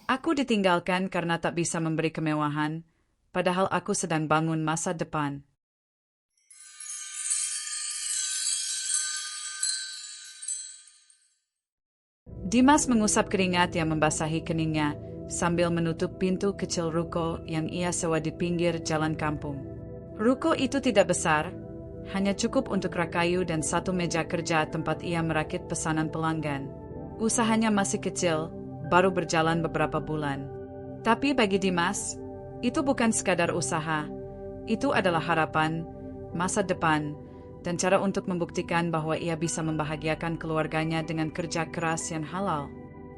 Aku ditinggalkan karena tak bisa memberi kemewahan, padahal aku sedang bangun masa depan. Dimas mengusap keringat yang membasahi keningnya, sambil menutup pintu kecil ruko yang ia sewa di pinggir jalan kampung. Ruko itu tidak besar, hanya cukup untuk rak kayu dan satu meja kerja tempat ia merakit pesanan pelanggan. Usahanya masih kecil, baru berjalan beberapa bulan. Tapi bagi Dimas, itu bukan sekadar usaha, itu adalah harapan, masa depan, dan cara untuk membuktikan bahwa ia bisa membahagiakan keluarganya dengan kerja keras yang halal.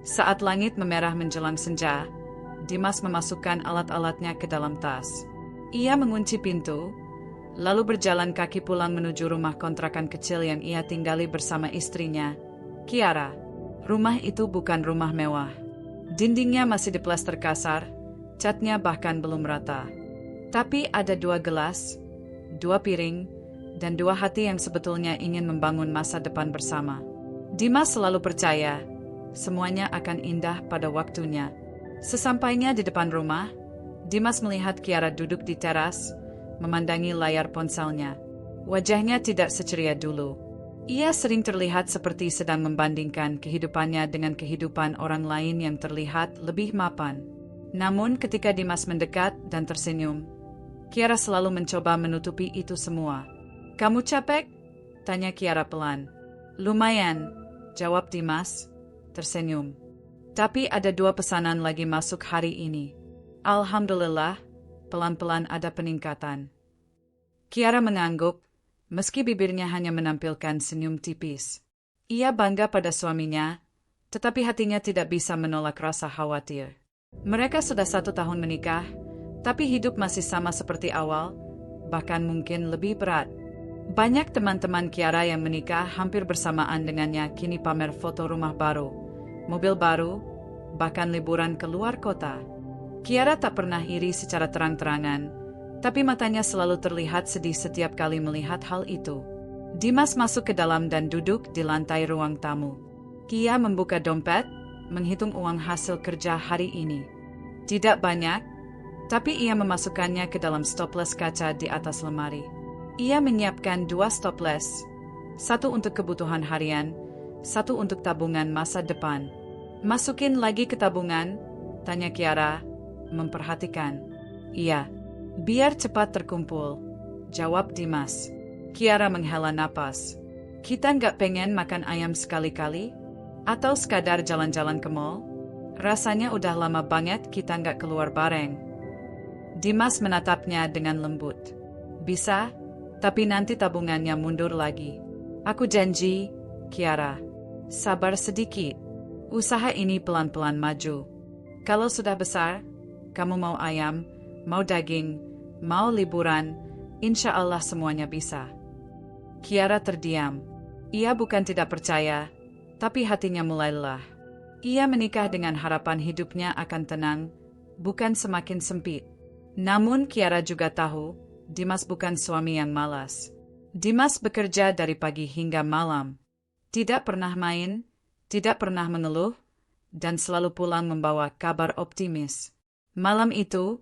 Saat langit memerah menjelang senja, Dimas memasukkan alat-alatnya ke dalam tas. Ia mengunci pintu, lalu berjalan kaki pulang menuju rumah kontrakan kecil yang ia tinggali bersama istrinya, Kiara. Rumah itu bukan rumah mewah. Dindingnya masih diplester kasar, catnya bahkan belum rata. Tapi ada 2 gelas, 2 piring, dan 2 hati yang sebetulnya ingin membangun masa depan bersama. Dimas selalu percaya, semuanya akan indah pada waktunya. Sesampainya di depan rumah, Dimas melihat Kiara duduk di teras, memandangi layar ponselnya. Wajahnya tidak seceria dulu. Ia sering terlihat seperti sedang membandingkan kehidupannya dengan kehidupan orang lain yang terlihat lebih mapan. Namun ketika Dimas mendekat dan tersenyum, Kiara selalu mencoba menutupi itu semua. "Kamu capek?" tanya Kiara pelan. "Lumayan," jawab Dimas, tersenyum. "Tapi ada 2 pesanan lagi masuk hari ini. Alhamdulillah, pelan-pelan ada peningkatan." Kiara mengangguk, meski bibirnya hanya menampilkan senyum tipis. Ia bangga pada suaminya, tetapi hatinya tidak bisa menolak rasa khawatir. Mereka sudah 1 tahun menikah, tapi hidup masih sama seperti awal, bahkan mungkin lebih berat. Banyak teman-teman Kiara yang menikah hampir bersamaan dengannya kini pamer foto rumah baru, mobil baru, bahkan liburan ke luar kota. Kiara tak pernah iri secara terang-terangan, tapi matanya selalu terlihat sedih setiap kali melihat hal itu. Dimas masuk ke dalam dan duduk di lantai ruang tamu. Ia membuka dompet, menghitung uang hasil kerja hari ini. Tidak banyak, tapi ia memasukkannya ke dalam stoples kaca di atas lemari. Ia menyiapkan 2 stoples, 1 untuk kebutuhan harian, 1 untuk tabungan masa depan. "Masukin lagi ke tabungan?" tanya Kiara, memperhatikan. "Iya, biar cepat terkumpul," jawab Dimas. Kiara menghela napas. "Kita nggak pengen makan ayam sekali-kali? Atau sekadar jalan-jalan ke mall? Rasanya udah lama banget kita nggak keluar bareng." Dimas menatapnya dengan lembut. "Bisa, tapi nanti tabungannya mundur lagi." "Aku janji, Kiara. Sabar sedikit. Usaha ini pelan-pelan maju. Kalau sudah besar, kamu mau ayam, mau daging, mau liburan, insya Allah semuanya bisa." Kiara terdiam. Ia bukan tidak percaya, tapi hatinya mulai lelah. Ia menikah dengan harapan hidupnya akan tenang, bukan semakin sempit. Namun Kiara juga tahu, Dimas bukan suami yang malas. Dimas bekerja dari pagi hingga malam. Tidak pernah main, tidak pernah mengeluh, dan selalu pulang membawa kabar optimis. Malam itu,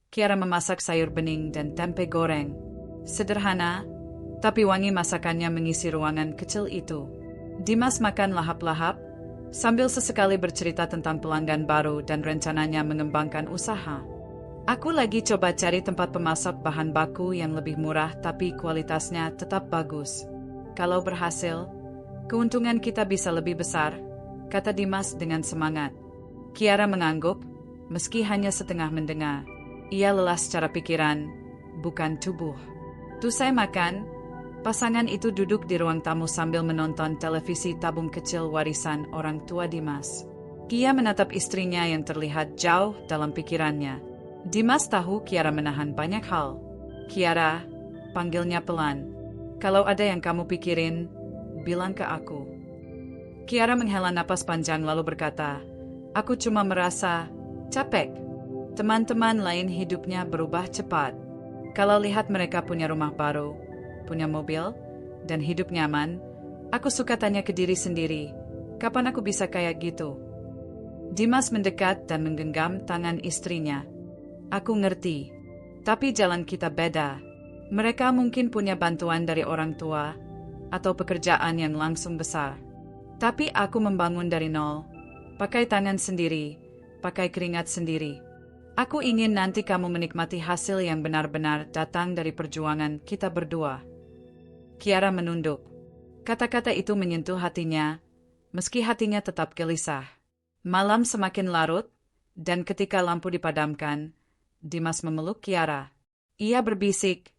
Kiara memasak sayur bening dan tempe goreng. Sederhana, tapi wangi masakannya mengisi ruangan kecil itu. Dimas makan lahap-lahap, sambil sesekali bercerita tentang pelanggan baru dan rencananya mengembangkan usaha. "Aku lagi coba cari tempat pemasok bahan baku yang lebih murah tapi kualitasnya tetap bagus. Kalau berhasil, keuntungan kita bisa lebih besar," kata Dimas dengan semangat. Kiara mengangguk, meski hanya setengah mendengar. Ia lelah secara pikiran, bukan tubuh. Usai makan, pasangan itu duduk di ruang tamu sambil menonton televisi tabung kecil warisan orang tua Dimas. Ia menatap istrinya yang terlihat jauh dalam pikirannya. Dimas tahu Kiara menahan banyak hal. "Kiara," panggilnya pelan. "Kalau ada yang kamu pikirin, bilang ke aku." Kiara menghela napas panjang lalu berkata, "Aku cuma merasa capek. Teman-teman lain hidupnya berubah cepat. Kalau lihat mereka punya rumah baru, punya mobil, dan hidup nyaman, aku suka tanya ke diri sendiri, kapan aku bisa kayak gitu?" Dimas mendekat dan menggenggam tangan istrinya. Aku ngerti. Tapi jalan kita beda. Mereka mungkin punya bantuan dari orang tua, atau pekerjaan yang langsung besar. Tapi aku membangun dari nol. Pakai tangan sendiri, pakai keringat sendiri. Aku ingin nanti kamu menikmati hasil yang benar-benar datang dari perjuangan kita berdua. Kiara menunduk. Kata-kata itu menyentuh hatinya, meski hatinya tetap gelisah. Malam semakin larut, dan ketika lampu dipadamkan, Dimas memeluk Kiara. Ia berbisik,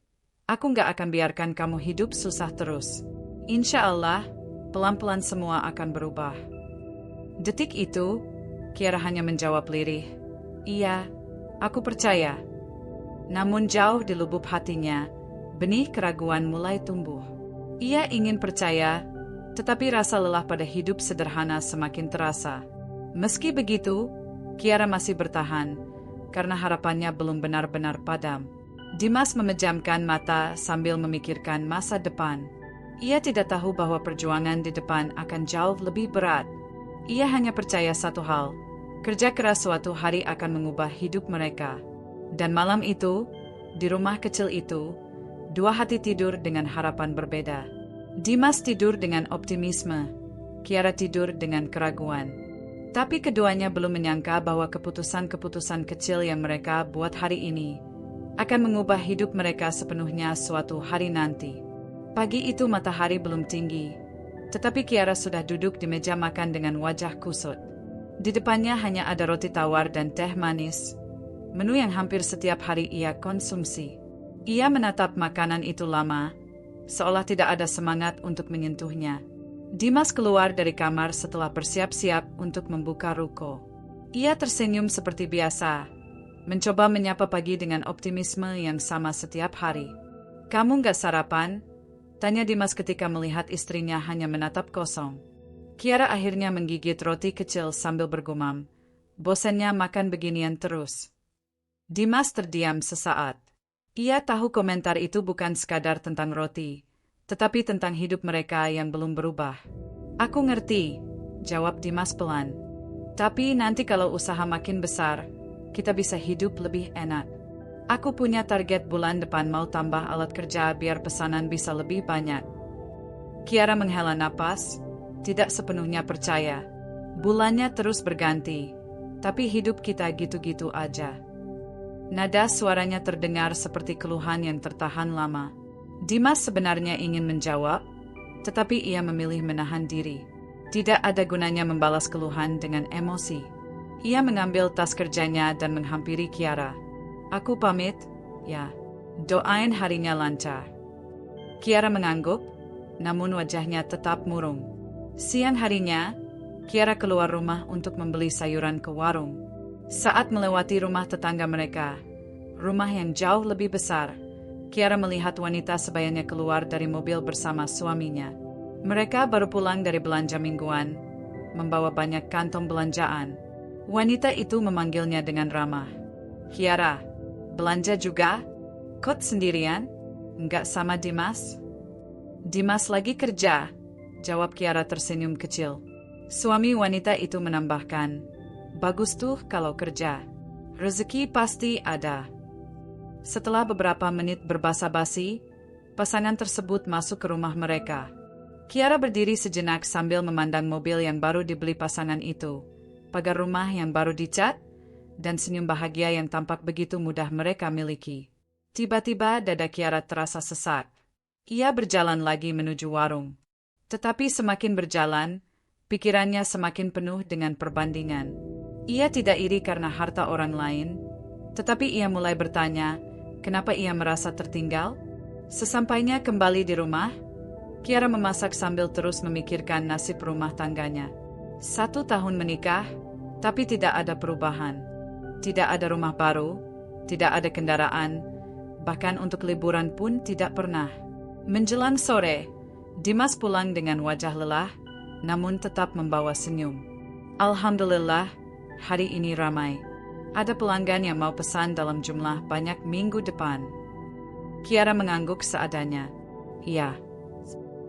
aku nggak akan biarkan kamu hidup susah terus. Insya Allah, pelan-pelan semua akan berubah. Detik itu, Kiara hanya menjawab lirih, iya, aku percaya. Namun jauh di lubuk hatinya, benih keraguan mulai tumbuh. Ia ingin percaya, tetapi rasa lelah pada hidup sederhana semakin terasa. Meski begitu, Kiara masih bertahan, karena harapannya belum benar-benar padam. Dimas memejamkan mata sambil memikirkan masa depan. Ia tidak tahu bahwa perjuangan di depan akan jauh lebih berat. Ia hanya percaya satu hal, kerja keras suatu hari akan mengubah hidup mereka. Dan malam itu, di rumah kecil itu, dua hati tidur dengan harapan berbeda. Dimas tidur dengan optimisme, Kiara tidur dengan keraguan. Tapi keduanya belum menyangka bahwa keputusan-keputusan kecil yang mereka buat hari ini akan mengubah hidup mereka sepenuhnya suatu hari nanti. Pagi itu matahari belum tinggi, tetapi Kiara sudah duduk di meja makan dengan wajah kusut. Di depannya hanya ada roti tawar dan teh manis, menu yang hampir setiap hari ia konsumsi. Ia menatap makanan itu lama, seolah tidak ada semangat untuk menyentuhnya. Dimas keluar dari kamar setelah bersiap-siap untuk membuka ruko. Ia tersenyum seperti biasa, mencoba menyapa pagi dengan optimisme yang sama setiap hari. Kamu nggak sarapan? Tanya Dimas ketika melihat istrinya hanya menatap kosong. Kiara akhirnya menggigit roti kecil sambil bergumam. Bosannya makan beginian terus. Dimas terdiam sesaat. Ia tahu komentar itu bukan sekadar tentang roti, tetapi tentang hidup mereka yang belum berubah. Aku ngerti, jawab Dimas pelan. Tapi nanti kalau usaha makin besar, kita bisa hidup lebih enak. Aku punya target bulan depan mau tambah alat kerja biar pesanan bisa lebih banyak. Kiara menghela napas, tidak sepenuhnya percaya. Bulannya terus berganti, tapi hidup kita gitu-gitu aja. Nada suaranya terdengar seperti keluhan yang tertahan lama. Dimas sebenarnya ingin menjawab, tetapi ia memilih menahan diri. Tidak ada gunanya membalas keluhan dengan emosi. Ia mengambil tas kerjanya dan menghampiri Kiara. Aku pamit, ya. Doain harinya lancar. Kiara mengangguk, namun wajahnya tetap murung. Siang harinya, Kiara keluar rumah untuk membeli sayuran ke warung. Saat melewati rumah tetangga mereka, rumah yang jauh lebih besar, Kiara melihat wanita sebayanya keluar dari mobil bersama suaminya. Mereka baru pulang dari belanja mingguan, membawa banyak kantong belanjaan. Wanita itu memanggilnya dengan ramah. Kiara, belanja juga? Kok sendirian? Enggak sama Dimas? Dimas lagi kerja, jawab Kiara tersenyum kecil. Suami wanita itu menambahkan, bagus tuh kalau kerja. Rezeki pasti ada. Setelah beberapa menit berbasa-basi, pasangan tersebut masuk ke rumah mereka. Kiara berdiri sejenak sambil memandang mobil yang baru dibeli pasangan itu, pagar rumah yang baru dicat, dan senyum bahagia yang tampak begitu mudah mereka miliki. Tiba-tiba dada Kiara terasa sesak. Ia berjalan lagi menuju warung. Tetapi semakin berjalan, pikirannya semakin penuh dengan perbandingan. Ia tidak iri karena harta orang lain, tetapi ia mulai bertanya, kenapa ia merasa tertinggal? Sesampainya kembali di rumah, Kiara memasak sambil terus memikirkan nasib rumah tangganya. 1 tahun menikah, tapi tidak ada perubahan. Tidak ada rumah baru, tidak ada kendaraan, bahkan untuk liburan pun tidak pernah. Menjelang sore, Dimas pulang dengan wajah lelah, namun tetap membawa senyum. Alhamdulillah, hari ini ramai. Ada pelanggan yang mau pesan dalam jumlah banyak minggu depan. Kiara mengangguk seadanya. Iya.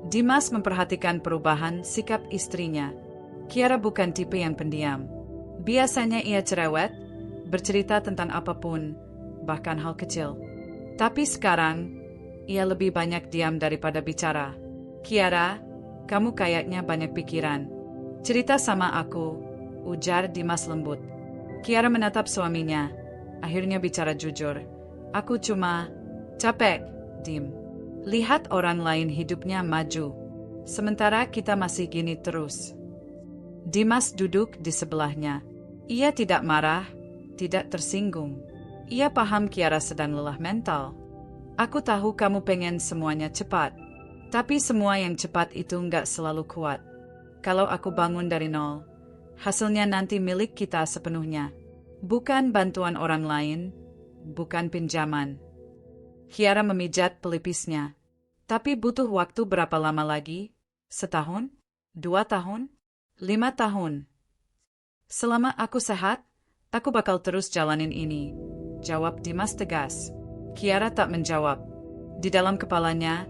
Dimas memperhatikan perubahan sikap istrinya. Kiara bukan tipe yang pendiam. Biasanya ia cerewet, bercerita tentang apapun, bahkan hal kecil. Tapi sekarang, ia lebih banyak diam daripada bicara. Kiara, kamu kayaknya banyak pikiran. Cerita sama aku, ujar Dimas lembut. Kiara menatap suaminya, akhirnya bicara jujur. Aku cuma capek, Dim. Lihat orang lain hidupnya maju. Sementara kita masih gini terus. Dimas duduk di sebelahnya. Ia tidak marah, tidak tersinggung. Ia paham Kiara sedang lelah mental. Aku tahu kamu pengen semuanya cepat. Tapi semua yang cepat itu nggak selalu kuat. Kalau aku bangun dari nol, hasilnya nanti milik kita sepenuhnya. Bukan bantuan orang lain, bukan pinjaman. Kiara memijat pelipisnya. Tapi butuh waktu berapa lama lagi? Setahun? 2 tahun? 5 tahun? Selama aku sehat, aku bakal terus jalanin ini, jawab Dimas tegas. Kiara tak menjawab. Di dalam kepalanya,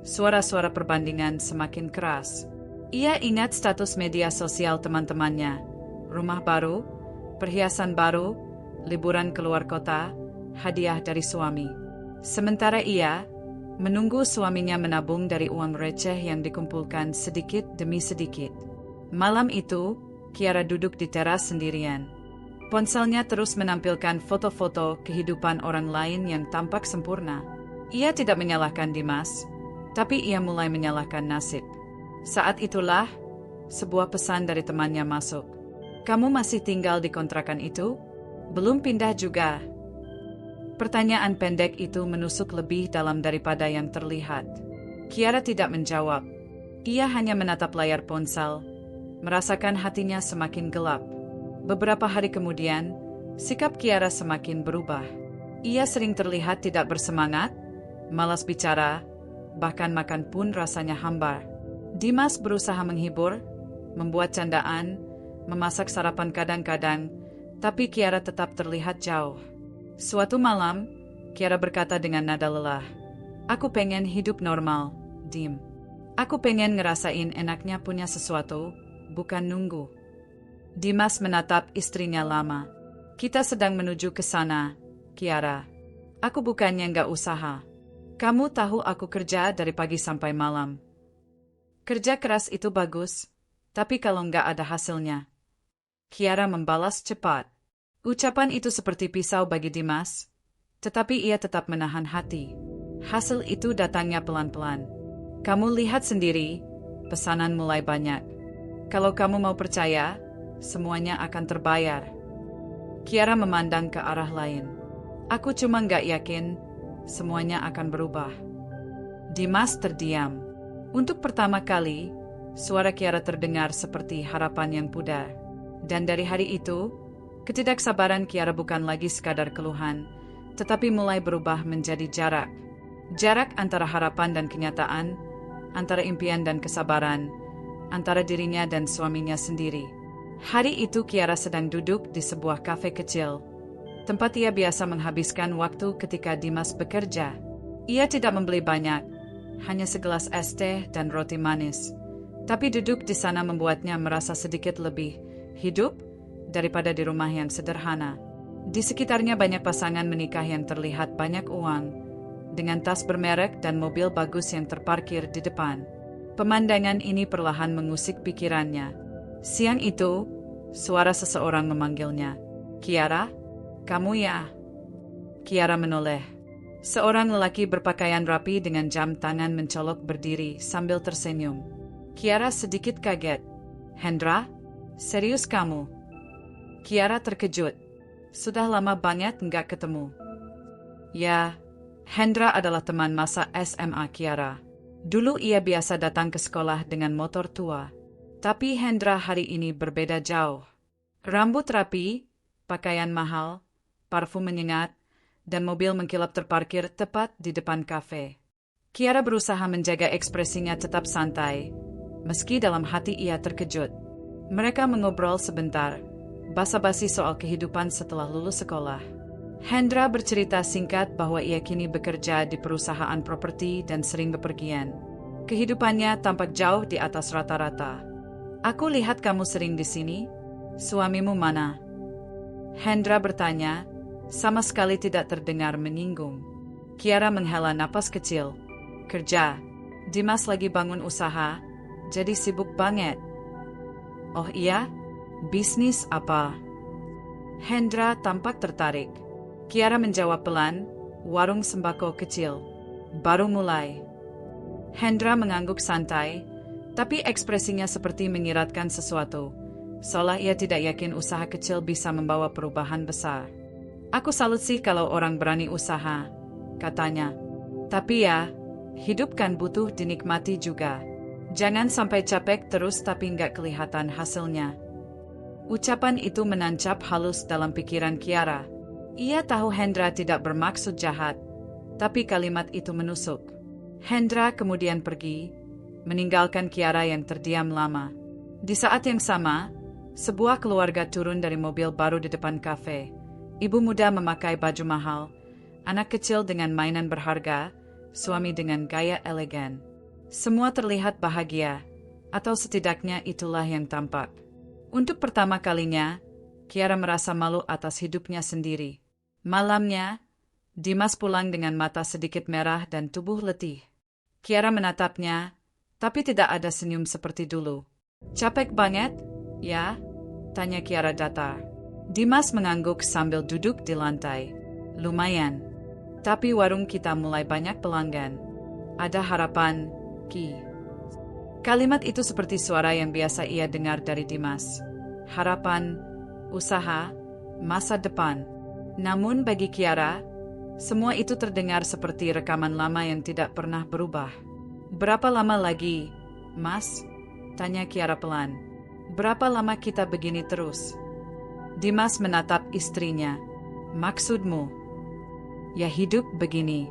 suara-suara perbandingan semakin keras. Ia ingat status media sosial teman-temannya, rumah baru, perhiasan baru, liburan keluar kota, hadiah dari suami. Sementara ia menunggu suaminya menabung dari uang receh yang dikumpulkan sedikit demi sedikit. Malam itu, Kiara duduk di teras sendirian. Ponselnya terus menampilkan foto-foto kehidupan orang lain yang tampak sempurna. Ia tidak menyalahkan Dimas, tapi ia mulai menyalahkan nasib. Saat itulah, sebuah pesan dari temannya masuk. Kamu masih tinggal di kontrakan itu? Belum pindah juga? Pertanyaan pendek itu menusuk lebih dalam daripada yang terlihat. Kiara tidak menjawab. Ia hanya menatap layar ponsel, merasakan hatinya semakin gelap. Beberapa hari kemudian, sikap Kiara semakin berubah. Ia sering terlihat tidak bersemangat, malas bicara, bahkan makan pun rasanya hambar. Dimas berusaha menghibur, membuat candaan, memasak sarapan kadang-kadang, tapi Kiara tetap terlihat jauh. Suatu malam, Kiara berkata dengan nada lelah, "Aku pengen hidup normal, Dim. Aku pengen ngerasain enaknya punya sesuatu, bukan nunggu." Dimas menatap istrinya lama. "Kita sedang menuju ke sana, Kiara. Aku bukannya nggak usaha. Kamu tahu aku kerja dari pagi sampai malam. Kerja keras itu bagus, tapi kalau nggak ada hasilnya." Kiara membalas cepat. Ucapan itu seperti pisau bagi Dimas, tetapi ia tetap menahan hati. Hasil itu datangnya pelan-pelan. Kamu lihat sendiri, pesanan mulai banyak. Kalau kamu mau percaya, semuanya akan terbayar. Kiara memandang ke arah lain. Aku cuma nggak yakin semuanya akan berubah. Dimas terdiam. Untuk pertama kali, suara Kiara terdengar seperti harapan yang pudar. Dan dari hari itu, ketidaksabaran Kiara bukan lagi sekadar keluhan, tetapi mulai berubah menjadi jarak. Jarak antara harapan dan kenyataan, antara impian dan kesabaran, antara dirinya dan suaminya sendiri. Hari itu Kiara sedang duduk di sebuah kafe kecil, tempat ia biasa menghabiskan waktu ketika Dimas bekerja. Ia tidak membeli banyak, hanya segelas es teh dan roti manis. Tapi duduk di sana membuatnya merasa sedikit lebih hidup daripada di rumah yang sederhana. Di sekitarnya banyak pasangan menikah yang terlihat banyak uang, dengan tas bermerek dan mobil bagus yang terparkir di depan. Pemandangan ini perlahan mengusik pikirannya. Siang itu, suara seseorang memanggilnya. "Kiara, kamu ya?" Kiara menoleh. Seorang lelaki berpakaian rapi dengan jam tangan mencolok berdiri sambil tersenyum. Kiara sedikit kaget. "Hendra? Serius kamu?" Kiara terkejut. Sudah lama banget nggak ketemu. Ya, Hendra adalah teman masa SMA Kiara. Dulu ia biasa datang ke sekolah dengan motor tua. Tapi Hendra hari ini berbeda jauh. Rambut rapi, pakaian mahal, parfum menyengat, dan mobil mengkilap terparkir tepat di depan kafe. Kiara berusaha menjaga ekspresinya tetap santai, meski dalam hati ia terkejut. Mereka mengobrol sebentar, basa-basi soal kehidupan setelah lulus sekolah. Hendra bercerita singkat bahwa ia kini bekerja di perusahaan properti dan sering bepergian. Kehidupannya tampak jauh di atas rata-rata. "Aku lihat kamu sering di sini. Suamimu mana? Hendra bertanya, sama sekali tidak terdengar menyinggung. Kiara menghela napas kecil. Kerja. Dimas lagi bangun usaha, jadi sibuk banget. Oh iya? Bisnis apa? Hendra tampak tertarik. Kiara menjawab pelan, warung sembako kecil. Baru mulai. Hendra mengangguk santai, tapi ekspresinya seperti menyiratkan sesuatu. Seolah ia tidak yakin usaha kecil bisa membawa perubahan besar. Aku salut sih kalau orang berani usaha, katanya. Tapi ya, hidup kan butuh dinikmati juga. Jangan sampai capek terus tapi nggak kelihatan hasilnya. Ucapan itu menancap halus dalam pikiran Kiara. Ia tahu Hendra tidak bermaksud jahat, tapi kalimat itu menusuk. Hendra kemudian pergi, meninggalkan Kiara yang terdiam lama. Di saat yang sama, sebuah keluarga turun dari mobil baru di depan kafe. Ibu muda memakai baju mahal, anak kecil dengan mainan berharga, suami dengan gaya elegan. Semua terlihat bahagia, atau setidaknya itulah yang tampak. Untuk pertama kalinya, Kiara merasa malu atas hidupnya sendiri. Malamnya, Dimas pulang dengan mata sedikit merah dan tubuh letih. Kiara menatapnya, tapi tidak ada senyum seperti dulu. Capek banget, ya? Tanya Kiara datar. Dimas mengangguk sambil duduk di lantai. Lumayan. Tapi warung kita mulai banyak pelanggan. Ada harapan, Ki. Kalimat itu seperti suara yang biasa ia dengar dari Dimas. Harapan, usaha, masa depan. Namun bagi Kiara, semua itu terdengar seperti rekaman lama yang tidak pernah berubah. Berapa lama lagi, Mas? Tanya Kiara pelan. Berapa lama kita begini terus? Dimas menatap istrinya. Maksudmu? Ya hidup begini.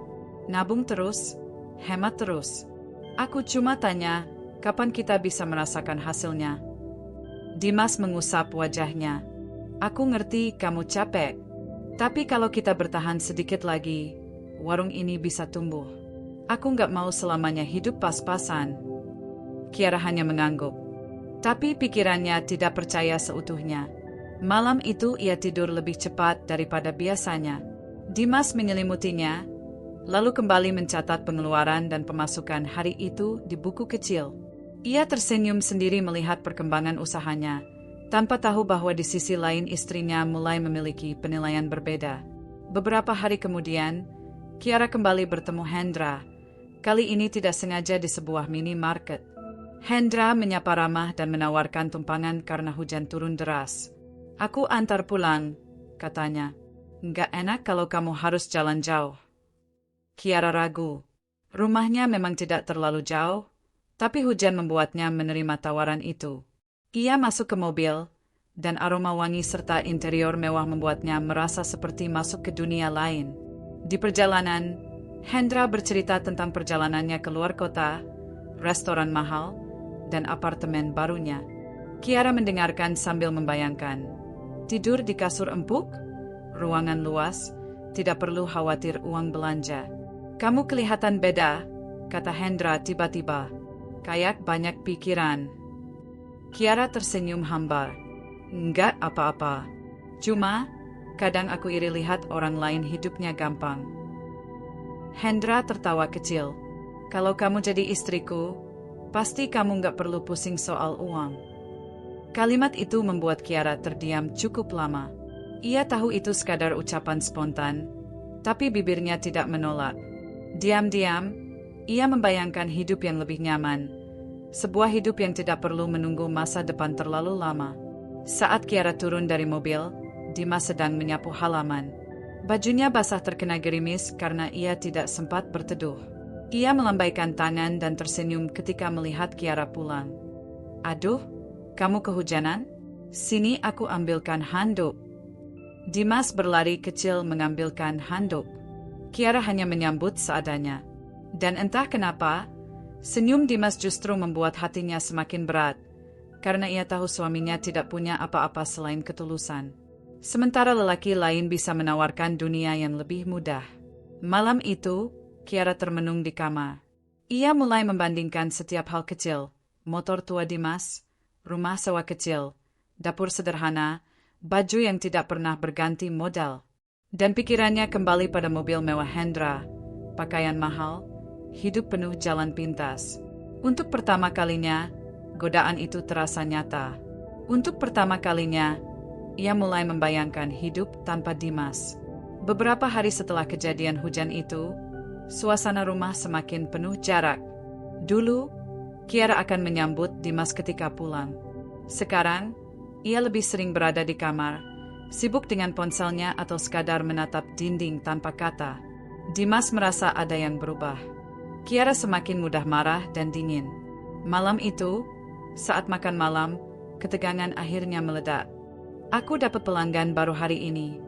Nabung terus, hemat terus. Aku cuma tanya, kapan kita bisa merasakan hasilnya? Dimas mengusap wajahnya. Aku ngerti kamu capek. Tapi kalau kita bertahan sedikit lagi, warung ini bisa tumbuh. Aku nggak mau selamanya hidup pas-pasan. Kiara hanya mengangguk. Tapi pikirannya tidak percaya seutuhnya. Malam itu ia tidur lebih cepat daripada biasanya. Dimas menyelimutinya, lalu kembali mencatat pengeluaran dan pemasukan hari itu di buku kecil. Ia tersenyum sendiri melihat perkembangan usahanya, tanpa tahu bahwa di sisi lain istrinya mulai memiliki penilaian berbeda. Beberapa hari kemudian, Kiara kembali bertemu Hendra. Kali ini tidak sengaja di sebuah minimarket. Hendra menyapa ramah dan menawarkan tumpangan karena hujan turun deras. Aku antar pulang, katanya. Nggak enak kalau kamu harus jalan jauh. Kiara ragu. Rumahnya memang tidak terlalu jauh, tapi hujan membuatnya menerima tawaran itu. Ia masuk ke mobil, dan aroma wangi serta interior mewah membuatnya merasa seperti masuk ke dunia lain. Di perjalanan, Hendra bercerita tentang perjalanannya ke luar kota, restoran mahal, dan apartemen barunya. Kiara mendengarkan sambil membayangkan. Tidur di kasur empuk, ruangan luas, tidak perlu khawatir uang belanja. Kamu kelihatan beda, kata Hendra tiba-tiba. Kayak banyak pikiran. Kiara tersenyum hambar. Enggak apa-apa. Cuma, kadang aku iri lihat orang lain hidupnya gampang. Hendra tertawa kecil. Kalau kamu jadi istriku, pasti kamu nggak perlu pusing soal uang. Kalimat itu membuat Kiara terdiam cukup lama. Ia tahu itu sekadar ucapan spontan, tapi bibirnya tidak menolak. Diam-diam, ia membayangkan hidup yang lebih nyaman. Sebuah hidup yang tidak perlu menunggu masa depan terlalu lama. Saat Kiara turun dari mobil, Dimas sedang menyapu halaman. Bajunya basah terkena gerimis karena ia tidak sempat berteduh. Ia melambaikan tangan dan tersenyum ketika melihat Kiara pulang. Aduh, kamu kehujanan? Sini aku ambilkan handuk. Dimas berlari kecil mengambilkan handuk. Kiara hanya menyambut seadanya. Dan entah kenapa, senyum Dimas justru membuat hatinya semakin berat, karena ia tahu suaminya tidak punya apa-apa selain ketulusan. Sementara lelaki lain bisa menawarkan dunia yang lebih mudah. Malam itu, Kiara termenung di kamar. Ia mulai membandingkan setiap hal kecil, motor tua Dimas, rumah sewa kecil, dapur sederhana, baju yang tidak pernah berganti model. Dan pikirannya kembali pada mobil mewah Hendra, pakaian mahal, hidup penuh jalan pintas. Untuk pertama kalinya, godaan itu terasa nyata. Untuk pertama kalinya, ia mulai membayangkan hidup tanpa Dimas. Beberapa hari setelah kejadian hujan itu, suasana rumah semakin penuh jarak. Dulu, Kiara akan menyambut Dimas ketika pulang. Sekarang, ia lebih sering berada di kamar, sibuk dengan ponselnya atau sekadar menatap dinding tanpa kata. Dimas merasa ada yang berubah. Kiara semakin mudah marah dan dingin. Malam itu, saat makan malam, ketegangan akhirnya meledak. "Aku dapat pelanggan baru hari ini,"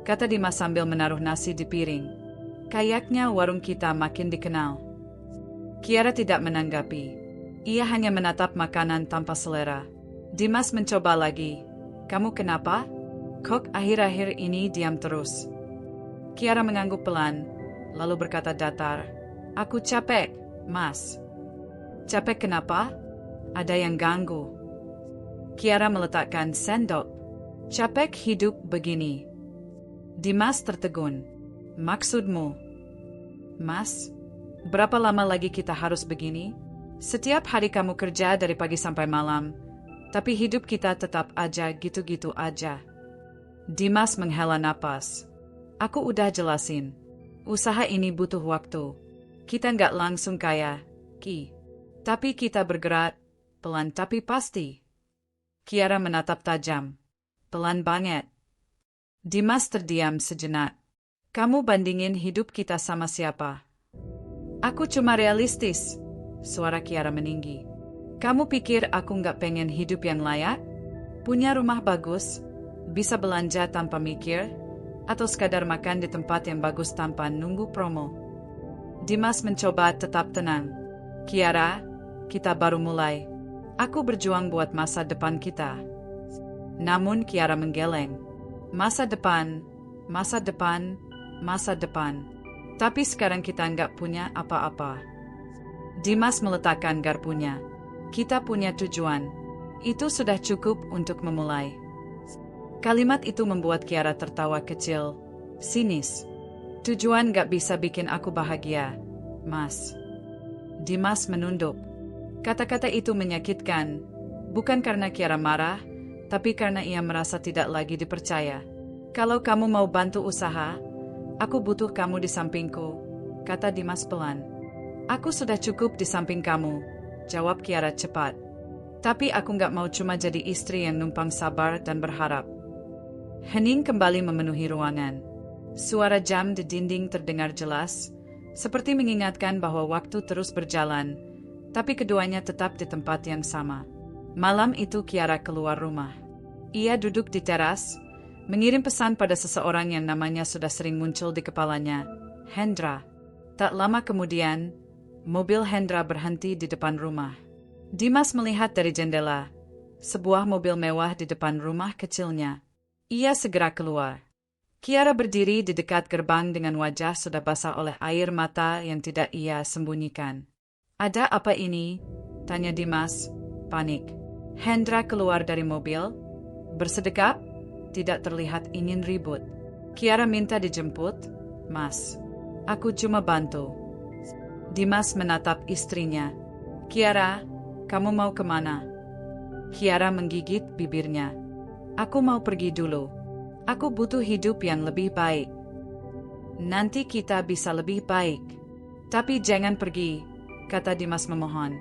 kata Dimas sambil menaruh nasi di piring. "Kayaknya warung kita makin dikenal." Kiara tidak menanggapi. Ia hanya menatap makanan tanpa selera. Dimas mencoba lagi. "Kamu kenapa? Kok akhir-akhir ini diam terus?" Kiara mengangguk pelan, lalu berkata datar, "Aku capek, Mas." "Capek kenapa? Ada yang ganggu?" Kiara meletakkan sendok. "Capek hidup begini." Dimas tertegun. "Maksudmu?" "Mas, berapa lama lagi kita harus begini? Setiap hari kamu kerja dari pagi sampai malam, tapi hidup kita tetap aja gitu-gitu aja." Dimas menghela napas. "Aku udah jelasin. Usaha ini butuh waktu. Kita nggak langsung kaya, Ki. Tapi kita bergerak, pelan tapi pasti." Kiara menatap tajam. "Pelan banget." Dimas terdiam sejenak. "Kamu bandingin hidup kita sama siapa?" "Aku cuma realistis." Suara Kiara meninggi. "Kamu pikir aku nggak pengen hidup yang layak? Punya rumah bagus, bisa belanja tanpa mikir, atau sekadar makan di tempat yang bagus tanpa nunggu promo?" Dimas mencoba tetap tenang. "Kiara, kita baru mulai. Aku berjuang buat masa depan kita." Namun Kiara menggeleng. "Masa depan, masa depan, masa depan. Tapi sekarang kita nggak punya apa-apa." Dimas meletakkan garpunya. "Kita punya tujuan. Itu sudah cukup untuk memulai." Kalimat itu membuat Kiara tertawa kecil, sinis. "Tujuan gak bisa bikin aku bahagia, Mas." Dimas menunduk. Kata-kata itu menyakitkan, bukan karena Kiara marah, tapi karena ia merasa tidak lagi dipercaya. "Kalau kamu mau bantu usaha, aku butuh kamu di sampingku," kata Dimas pelan. "Aku sudah cukup di samping kamu," jawab Kiara cepat. "Tapi aku nggak mau cuma jadi istri yang numpang sabar dan berharap." Hening kembali memenuhi ruangan. Suara jam di dinding terdengar jelas, seperti mengingatkan bahwa waktu terus berjalan, tapi keduanya tetap di tempat yang sama. Malam itu Kiara keluar rumah. Ia duduk di teras, mengirim pesan pada seseorang yang namanya sudah sering muncul di kepalanya, Hendra. Tak lama kemudian, mobil Hendra berhenti di depan rumah. Dimas melihat dari jendela, sebuah mobil mewah di depan rumah kecilnya. Ia segera keluar. Kiara berdiri di dekat gerbang dengan wajah sudah basah oleh air mata yang tidak ia sembunyikan. "Ada apa ini?" tanya Dimas, panik. Hendra keluar dari mobil, bersedekap, tidak terlihat ingin ribut. "Kiara minta dijemput, Mas. Aku cuma bantu." Dimas menatap istrinya. "Kiara, kamu mau kemana?" Kiara menggigit bibirnya. "Aku mau pergi dulu. Aku butuh hidup yang lebih baik." "Nanti kita bisa lebih baik. Tapi jangan pergi," kata Dimas memohon.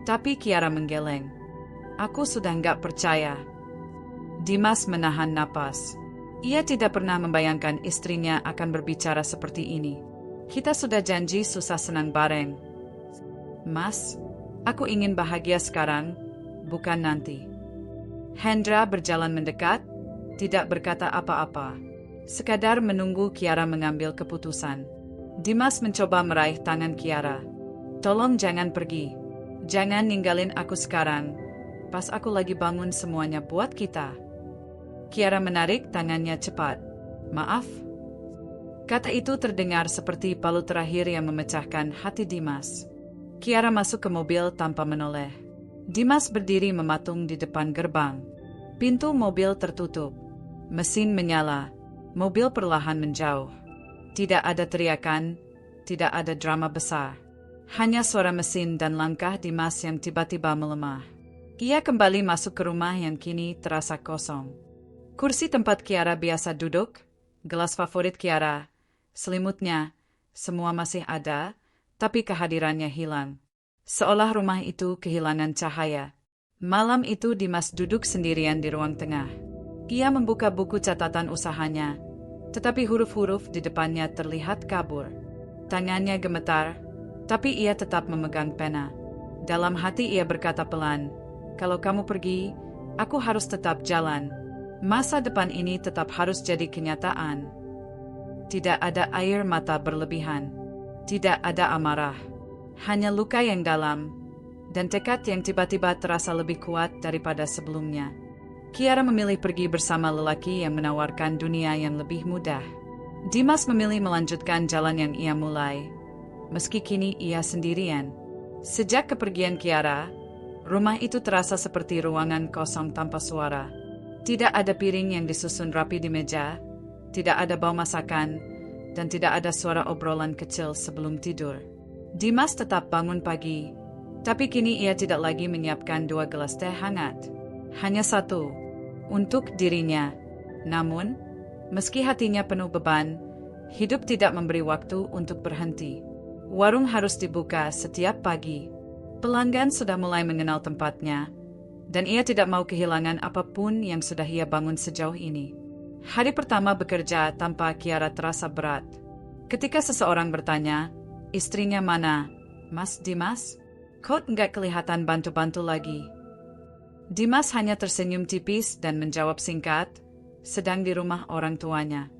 Tapi Kiara menggeleng. "Aku sudah nggak percaya." Dimas menahan napas. Ia tidak pernah membayangkan istrinya akan berbicara seperti ini. "Kita sudah janji susah senang bareng. Mas, aku ingin bahagia sekarang, bukan nanti." Hendra berjalan mendekat, tidak berkata apa-apa. Sekadar menunggu Kiara mengambil keputusan. Dimas mencoba meraih tangan Kiara. "Tolong jangan pergi. Jangan ninggalin aku sekarang. Pas aku lagi bangun semuanya buat kita." Kiara menarik tangannya cepat. "Maaf." Kata itu terdengar seperti palu terakhir yang memecahkan hati Dimas. Kiara masuk ke mobil tanpa menoleh. Dimas berdiri mematung di depan gerbang. Pintu mobil tertutup. Mesin menyala. Mobil perlahan menjauh. Tidak ada teriakan, tidak ada drama besar. Hanya suara mesin dan langkah Dimas yang tiba-tiba melemah. Ia kembali masuk ke rumah yang kini terasa kosong. Kursi tempat Kiara biasa duduk, gelas favorit Kiara, selimutnya, semua masih ada, tapi kehadirannya hilang. Seolah rumah itu kehilangan cahaya. Malam itu Dimas duduk sendirian di ruang tengah. Ia membuka buku catatan usahanya, tetapi huruf-huruf di depannya terlihat kabur. Tangannya gemetar, tapi ia tetap memegang pena. Dalam hati ia berkata pelan, "Kalau kamu pergi, aku harus tetap jalan. Masa depan ini tetap harus jadi kenyataan." Tidak ada air mata berlebihan. Tidak ada amarah. Hanya luka yang dalam, dan tekad yang tiba-tiba terasa lebih kuat daripada sebelumnya. Kiara memilih pergi bersama lelaki yang menawarkan dunia yang lebih mudah. Dimas memilih melanjutkan jalan yang ia mulai, meski kini ia sendirian. Sejak kepergian Kiara, rumah itu terasa seperti ruangan kosong tanpa suara. Tidak ada piring yang disusun rapi di meja, tidak ada bau masakan, dan tidak ada suara obrolan kecil sebelum tidur. Dimas tetap bangun pagi, tapi kini ia tidak lagi menyiapkan 2 gelas teh hangat. Hanya satu, untuk dirinya. Namun, meski hatinya penuh beban, hidup tidak memberi waktu untuk berhenti. Warung harus dibuka setiap pagi. Pelanggan sudah mulai mengenal tempatnya, dan ia tidak mau kehilangan apapun yang sudah ia bangun sejauh ini. Hari pertama bekerja tanpa Kiara terasa berat. Ketika seseorang bertanya, "Istrinya mana, Mas Dimas? Kok nggak kelihatan bantu-bantu lagi?" Dimas hanya tersenyum tipis dan menjawab singkat, "Sedang di rumah orang tuanya."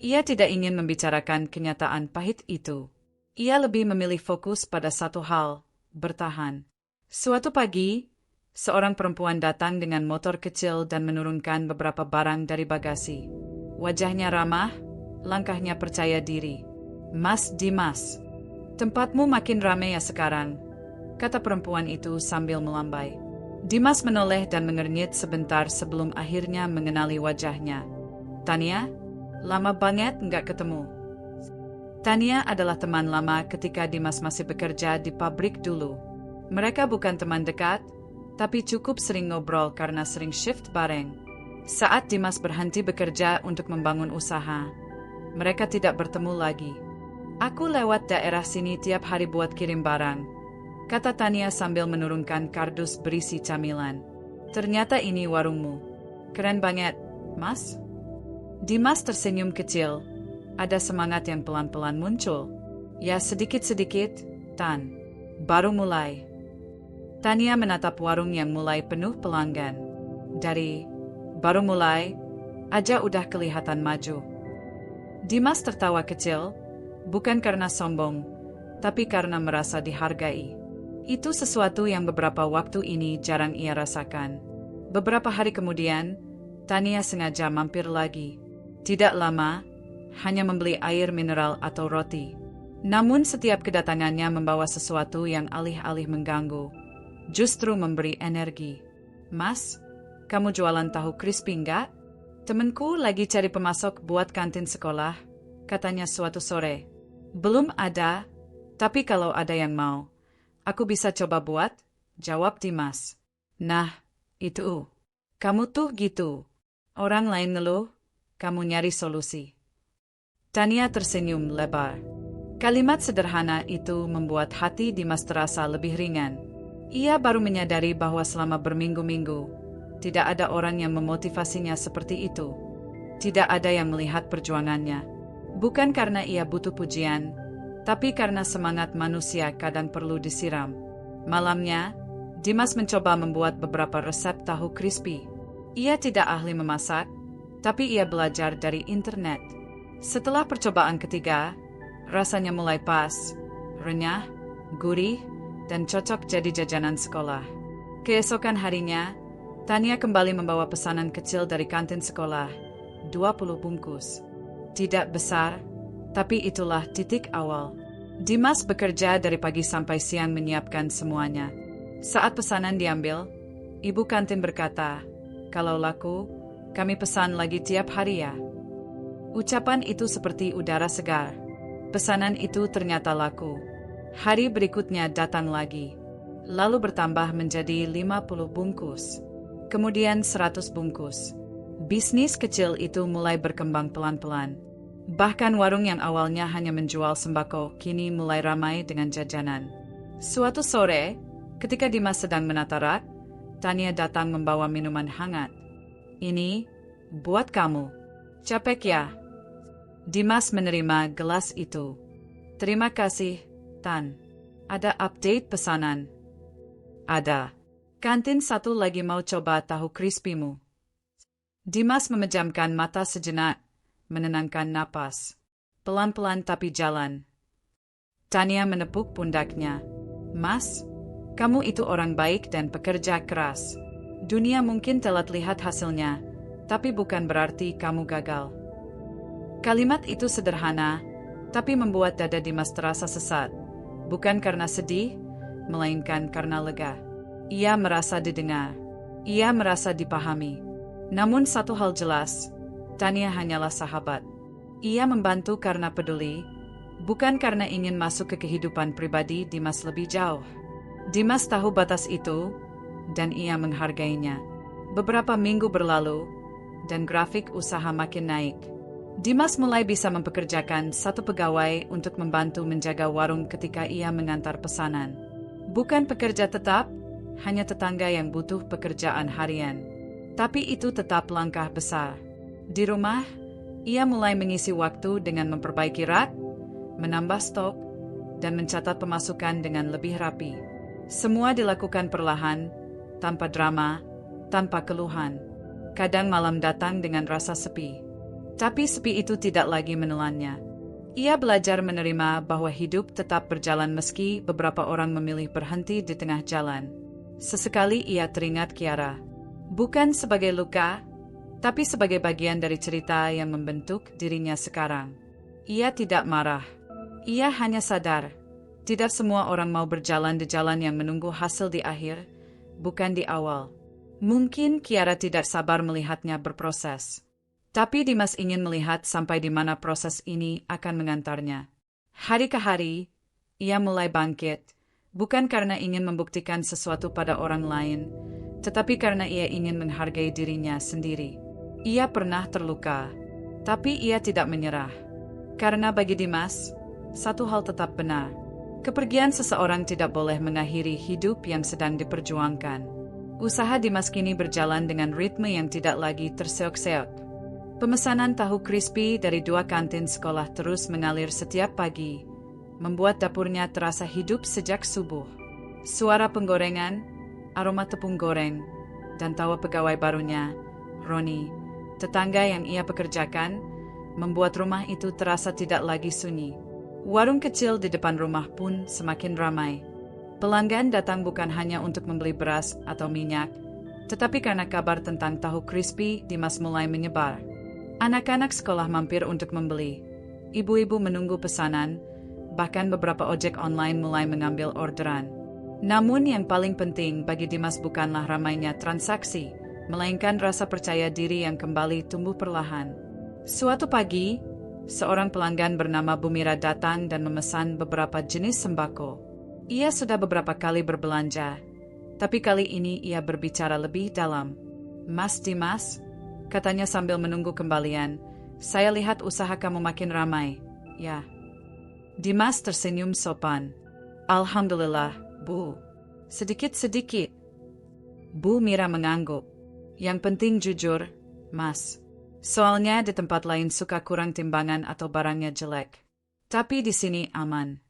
Ia tidak ingin membicarakan kenyataan pahit itu. Ia lebih memilih fokus pada satu hal, bertahan. Suatu pagi, seorang perempuan datang dengan motor kecil dan menurunkan beberapa barang dari bagasi. Wajahnya ramah, langkahnya percaya diri. "Mas Dimas, tempatmu makin ramai ya sekarang," kata perempuan itu sambil melambai. Dimas menoleh dan mengernyit sebentar sebelum akhirnya mengenali wajahnya. "Tania? Lama banget nggak ketemu." Tania adalah teman lama ketika Dimas masih bekerja di pabrik dulu. Mereka bukan teman dekat, tapi cukup sering ngobrol karena sering shift bareng. Saat Dimas berhenti bekerja untuk membangun usaha, mereka tidak bertemu lagi. "Aku lewat daerah sini tiap hari buat kirim barang," kata Tania sambil menurunkan kardus berisi camilan. "Ternyata ini warungmu. Keren banget, Mas." Dimas tersenyum kecil. Ada semangat yang pelan-pelan muncul. "Ya sedikit-sedikit, Tan. Baru mulai." Tania menatap warung yang mulai penuh pelanggan. Dari "baru mulai" aja udah kelihatan maju. Dimas tertawa kecil, bukan karena sombong, tapi karena merasa dihargai. Itu sesuatu yang beberapa waktu ini jarang ia rasakan. Beberapa hari kemudian, Tania sengaja mampir lagi. Tidak lama, hanya membeli air mineral atau roti. Namun setiap kedatangannya membawa sesuatu yang alih-alih mengganggu, justru memberi energi. "Mas, kamu jualan tahu crispy nggak? Temenku lagi cari pemasok buat kantin sekolah," katanya suatu sore. "Belum ada, tapi kalau ada yang mau, aku bisa coba buat," jawab Dimas. "Nah, itu. Kamu tuh gitu. Orang lain ngeluh, kamu nyari solusi." Tania tersenyum lebar. Kalimat sederhana itu membuat hati Dimas terasa lebih ringan. Ia baru menyadari bahwa selama berminggu-minggu, tidak ada orang yang memotivasinya seperti itu. Tidak ada yang melihat perjuangannya. Bukan karena ia butuh pujian, tapi karena semangat manusia kadang perlu disiram. Malamnya, Dimas mencoba membuat beberapa resep tahu crispy. Ia tidak ahli memasak, tapi ia belajar dari internet. Setelah percobaan ketiga, rasanya mulai pas, renyah, gurih, dan cocok jadi jajanan sekolah. Keesokan harinya, Tania kembali membawa pesanan kecil dari kantin sekolah, 20 bungkus. Tidak besar, tapi itulah titik awal. Dimas bekerja dari pagi sampai siang menyiapkan semuanya. Saat pesanan diambil, ibu kantin berkata, Kalau laku, kami pesan lagi tiap hari ya. Ucapan itu seperti udara segar. Pesanan itu ternyata laku. Hari berikutnya datang lagi. Lalu bertambah menjadi 50 bungkus. Kemudian 100 bungkus. Bisnis kecil itu mulai berkembang pelan-pelan. Bahkan warung yang awalnya hanya menjual sembako, kini mulai ramai dengan jajanan. Suatu sore, ketika Dimas sedang menata rak, Tania datang membawa minuman hangat. Ini, buat kamu. Capek ya? Dimas menerima gelas itu. Terima kasih, Tan. Ada update pesanan? Ada. Kantin satu lagi mau coba tahu crispy-mu. Dimas memejamkan mata sejenak, menenangkan napas. Pelan-pelan tapi jalan. Tania menepuk pundaknya. Mas, kamu itu orang baik dan pekerja keras. Dunia mungkin telat lihat hasilnya, tapi bukan berarti kamu gagal. Kalimat itu sederhana, tapi membuat dada Dimas terasa sesat. Bukan karena sedih, melainkan karena lega. Ia merasa didengar. Ia merasa dipahami. Namun satu hal jelas, Tania hanyalah sahabat. Ia membantu karena peduli, bukan karena ingin masuk ke kehidupan pribadi Dimas lebih jauh. Dimas tahu batas itu, dan ia menghargainya. Beberapa minggu berlalu, dan grafik usaha makin naik. Dimas mulai bisa mempekerjakan satu pegawai untuk membantu menjaga warung ketika ia mengantar pesanan. Bukan pekerja tetap, hanya tetangga yang butuh pekerjaan harian. Tapi itu tetap langkah besar. Di rumah, ia mulai mengisi waktu dengan memperbaiki rak, menambah stok, dan mencatat pemasukan dengan lebih rapi. Semua dilakukan perlahan, tanpa drama, tanpa keluhan. Kadang malam datang dengan rasa sepi. Tapi sepi itu tidak lagi menelannya. Ia belajar menerima bahwa hidup tetap berjalan meski beberapa orang memilih berhenti di tengah jalan. Sesekali ia teringat Kiara. Bukan sebagai luka, tapi sebagai bagian dari cerita yang membentuk dirinya sekarang. Ia tidak marah. Ia hanya sadar, tidak semua orang mau berjalan di jalan yang menunggu hasil di akhir, bukan di awal. Mungkin Kiara tidak sabar melihatnya berproses. Tapi Dimas ingin melihat sampai di mana proses ini akan mengantarnya. Hari ke hari, ia mulai bangkit, bukan karena ingin membuktikan sesuatu pada orang lain, tetapi karena ia ingin menghargai dirinya sendiri. Ia pernah terluka, tapi ia tidak menyerah. Karena bagi Dimas, satu hal tetap benar. Kepergian seseorang tidak boleh mengakhiri hidup yang sedang diperjuangkan. Usaha Dimas kini berjalan dengan ritme yang tidak lagi terseok-seok. Pemesanan tahu crispy dari 2 kantin sekolah terus mengalir setiap pagi, membuat dapurnya terasa hidup sejak subuh. Suara penggorengan, aroma tepung goreng, dan tawa pegawai barunya, Roni, tetangga yang ia pekerjakan, membuat rumah itu terasa tidak lagi sunyi. Warung kecil di depan rumah pun semakin ramai. Pelanggan datang bukan hanya untuk membeli beras atau minyak, tetapi karena kabar tentang tahu crispy Dimas mulai menyebar. Anak-anak sekolah mampir untuk membeli. Ibu-ibu menunggu pesanan, bahkan beberapa ojek online mulai mengambil orderan. Namun yang paling penting bagi Dimas bukanlah ramainya transaksi, melainkan rasa percaya diri yang kembali tumbuh perlahan. Suatu pagi, seorang pelanggan bernama Bumira datang dan memesan beberapa jenis sembako. Ia sudah beberapa kali berbelanja, tapi kali ini ia berbicara lebih dalam. Mas Dimas, katanya sambil menunggu kembalian, saya lihat usaha kamu makin ramai. Ya. Dimas tersenyum sopan. Alhamdulillah, Bu. Sedikit-sedikit. Bu Mira mengangguk. Yang penting jujur, Mas. Soalnya di tempat lain suka kurang timbangan atau barangnya jelek. Tapi di sini aman.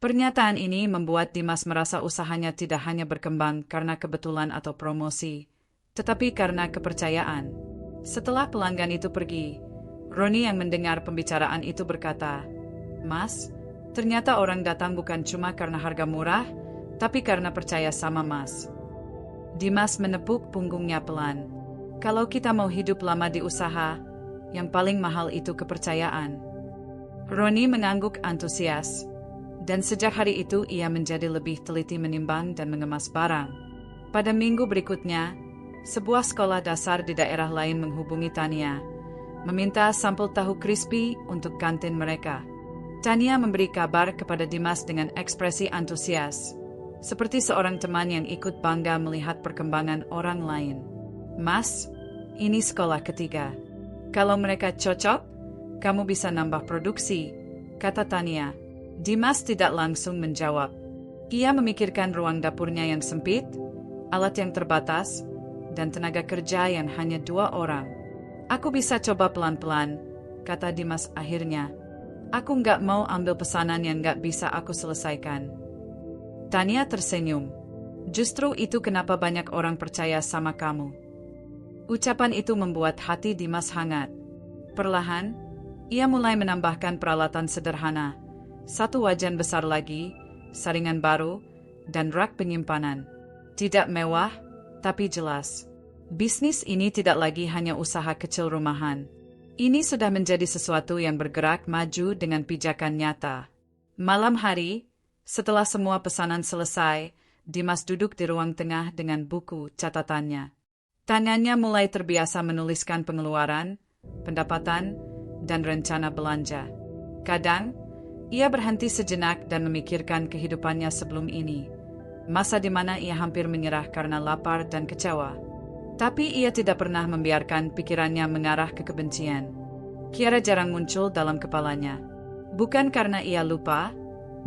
Pernyataan ini membuat Dimas merasa usahanya tidak hanya berkembang karena kebetulan atau promosi, tetapi karena kepercayaan. Setelah pelanggan itu pergi, Roni yang mendengar pembicaraan itu berkata, Mas, ternyata orang datang bukan cuma karena harga murah, tapi karena percaya sama Mas. Dimas menepuk punggungnya pelan. Kalau kita mau hidup lama di usaha, yang paling mahal itu kepercayaan. Roni mengangguk antusias, dan sejak hari itu ia menjadi lebih teliti menimbang dan mengemas barang. Pada minggu berikutnya, Sebuah sekolah dasar di daerah lain menghubungi Tania, meminta sampel tahu crispy untuk kantin mereka. Tania memberi kabar kepada Dimas dengan ekspresi antusias, seperti seorang teman yang ikut bangga melihat perkembangan orang lain. "Mas, ini sekolah ketiga. Kalau mereka cocok, kamu bisa nambah produksi," kata Tania. Dimas tidak langsung menjawab. Ia memikirkan ruang dapurnya yang sempit, alat yang terbatas, dan tenaga kerja yang hanya 2 orang. "Aku bisa coba pelan-pelan," kata Dimas akhirnya. "Aku nggak mau ambil pesanan yang nggak bisa aku selesaikan." Tania tersenyum. "Justru itu kenapa banyak orang percaya sama kamu." Ucapan itu membuat hati Dimas hangat. Perlahan, ia mulai menambahkan peralatan sederhana. 1 wajan besar lagi, saringan baru, dan rak penyimpanan. Tidak mewah, tapi jelas. Bisnis ini tidak lagi hanya usaha kecil rumahan. Ini sudah menjadi sesuatu yang bergerak maju dengan pijakan nyata. Malam hari, setelah semua pesanan selesai, Dimas duduk di ruang tengah dengan buku catatannya. Tangannya mulai terbiasa menuliskan pengeluaran, pendapatan, dan rencana belanja. Kadang, ia berhenti sejenak dan memikirkan kehidupannya sebelum ini. Masa di mana ia hampir menyerah karena lapar dan kecewa. Tapi ia tidak pernah membiarkan pikirannya mengarah ke kebencian. Kiara jarang muncul dalam kepalanya. Bukan karena ia lupa,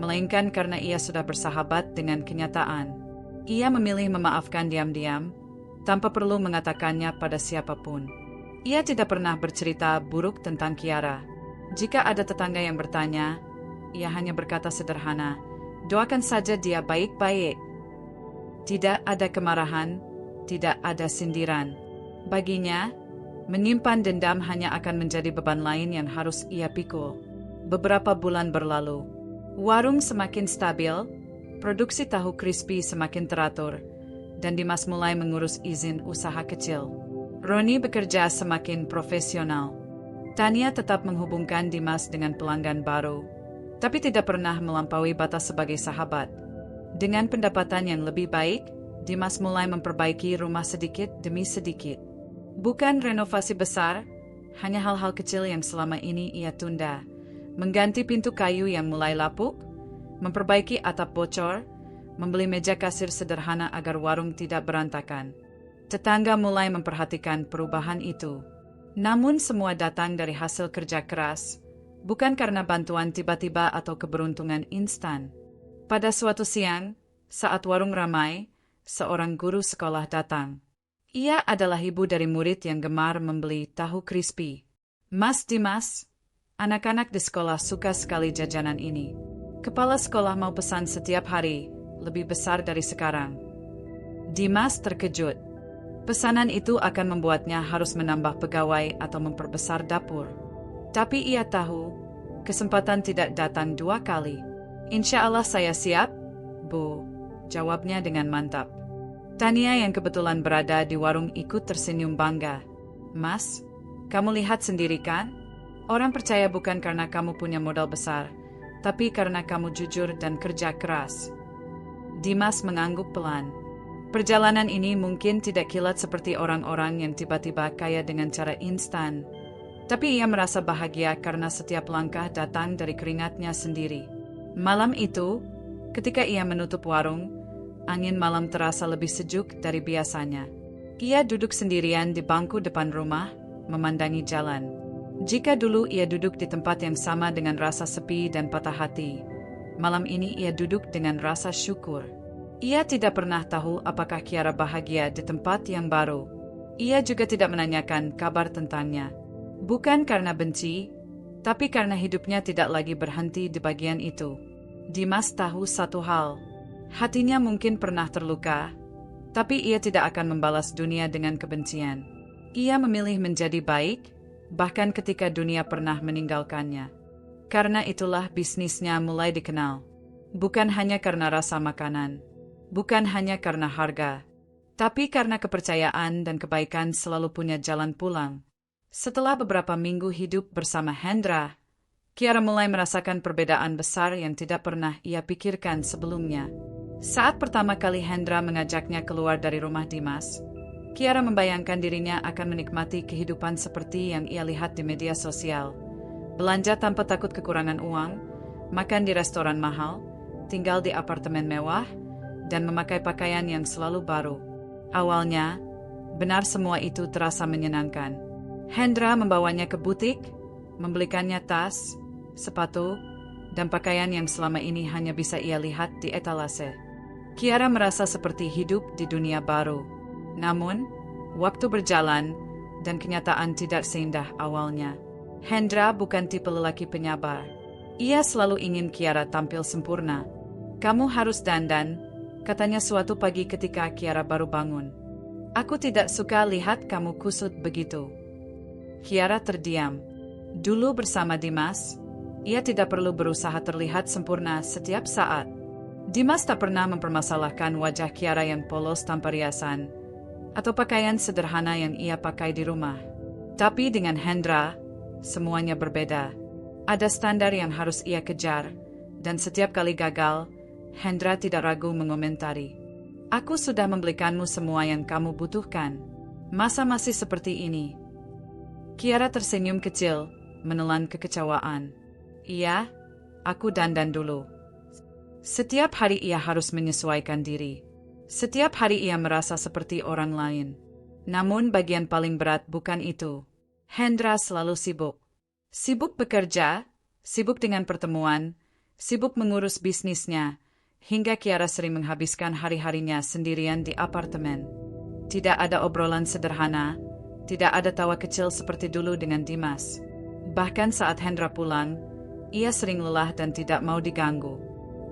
melainkan karena ia sudah bersahabat dengan kenyataan. Ia memilih memaafkan diam-diam, tanpa perlu mengatakannya pada siapapun. Ia tidak pernah bercerita buruk tentang Kiara. Jika ada tetangga yang bertanya, ia hanya berkata sederhana, "Doakan saja dia baik-baik." Tidak ada kemarahan, tidak ada sindiran. Baginya, menyimpan dendam hanya akan menjadi beban lain yang harus ia pikul. Beberapa bulan berlalu. Warung semakin stabil, produksi tahu crispy semakin teratur, dan Dimas mulai mengurus izin usaha kecil. Roni bekerja semakin profesional. Tania tetap menghubungkan Dimas dengan pelanggan baru, tapi tidak pernah melampaui batas sebagai sahabat. Dengan pendapatan yang lebih baik, Dimas mulai memperbaiki rumah sedikit demi sedikit. Bukan renovasi besar, hanya hal-hal kecil yang selama ini ia tunda. Mengganti pintu kayu yang mulai lapuk, memperbaiki atap bocor, membeli meja kasir sederhana agar warung tidak berantakan. Tetangga mulai memperhatikan perubahan itu. Namun semua datang dari hasil kerja keras, bukan karena bantuan tiba-tiba atau keberuntungan instan. Pada suatu siang, saat warung ramai, seorang guru sekolah datang. Ia adalah ibu dari murid yang gemar membeli tahu crispy. "Mas Dimas, anak-anak di sekolah suka sekali jajanan ini. Kepala sekolah mau pesan setiap hari, lebih besar dari sekarang." Dimas terkejut. Pesanan itu akan membuatnya harus menambah pegawai atau memperbesar dapur. Tapi ia tahu, kesempatan tidak datang 2 kali. "Insya Allah saya siap, Bu," jawabnya dengan mantap. Tania yang kebetulan berada di warung ikut tersenyum bangga. "Mas, kamu lihat sendiri kan? Orang percaya bukan karena kamu punya modal besar, tapi karena kamu jujur dan kerja keras." Dimas mengangguk pelan. Perjalanan ini mungkin tidak kilat seperti orang-orang yang tiba-tiba kaya dengan cara instan. Tapi ia merasa bahagia karena setiap langkah datang dari keringatnya sendiri. Malam itu, ketika ia menutup warung, angin malam terasa lebih sejuk dari biasanya. Ia duduk sendirian di bangku depan rumah, memandangi jalan. Jika dulu ia duduk di tempat yang sama dengan rasa sepi dan patah hati, malam ini ia duduk dengan rasa syukur. Ia tidak pernah tahu apakah Kiara bahagia di tempat yang baru. Ia juga tidak menanyakan kabar tentangnya. Bukan karena benci, tapi karena hidupnya tidak lagi berhenti di bagian itu. Dimas tahu satu hal. Hatinya mungkin pernah terluka, tapi ia tidak akan membalas dunia dengan kebencian. Ia memilih menjadi baik, bahkan ketika dunia pernah meninggalkannya. Karena itulah bisnisnya mulai dikenal. Bukan hanya karena rasa makanan, bukan hanya karena harga, tapi karena kepercayaan dan kebaikan selalu punya jalan pulang. Setelah beberapa minggu hidup bersama Hendra, Kiara mulai merasakan perbedaan besar yang tidak pernah ia pikirkan sebelumnya. Saat pertama kali Hendra mengajaknya keluar dari rumah Dimas, Kiara membayangkan dirinya akan menikmati kehidupan seperti yang ia lihat di media sosial. Belanja tanpa takut kekurangan uang, makan di restoran mahal, tinggal di apartemen mewah, dan memakai pakaian yang selalu baru. Awalnya, benar semua itu terasa menyenangkan. Hendra membawanya ke butik, membelikannya tas, sepatu, dan pakaian yang selama ini hanya bisa ia lihat di etalase. Kiara merasa seperti hidup di dunia baru. Namun, waktu berjalan, dan kenyataan tidak seindah awalnya. Hendra bukan tipe lelaki penyabar. Ia selalu ingin Kiara tampil sempurna. "Kamu harus dandan," katanya suatu pagi ketika Kiara baru bangun. "Aku tidak suka lihat kamu kusut begitu." Kiara terdiam. Dulu bersama Dimas, ia tidak perlu berusaha terlihat sempurna setiap saat. Dimas tak pernah mempermasalahkan wajah Kiara yang polos tanpa riasan, atau pakaian sederhana yang ia pakai di rumah. Tapi dengan Hendra, semuanya berbeda. Ada standar yang harus ia kejar, dan setiap kali gagal, Hendra tidak ragu mengomentari. "Aku sudah membelikanmu semua yang kamu butuhkan. Masa masih seperti ini?" Kiara tersenyum kecil, menelan kekecewaan. "Iya, aku dandan dulu." Setiap hari ia harus menyesuaikan diri. Setiap hari ia merasa seperti orang lain. Namun bagian paling berat bukan itu. Hendra selalu sibuk. Sibuk bekerja, sibuk dengan pertemuan, sibuk mengurus bisnisnya, hingga Kiara sering menghabiskan hari-harinya sendirian di apartemen. Tidak ada obrolan sederhana, tidak ada tawa kecil seperti dulu dengan Dimas. Bahkan saat Hendra pulang, ia sering lelah dan tidak mau diganggu.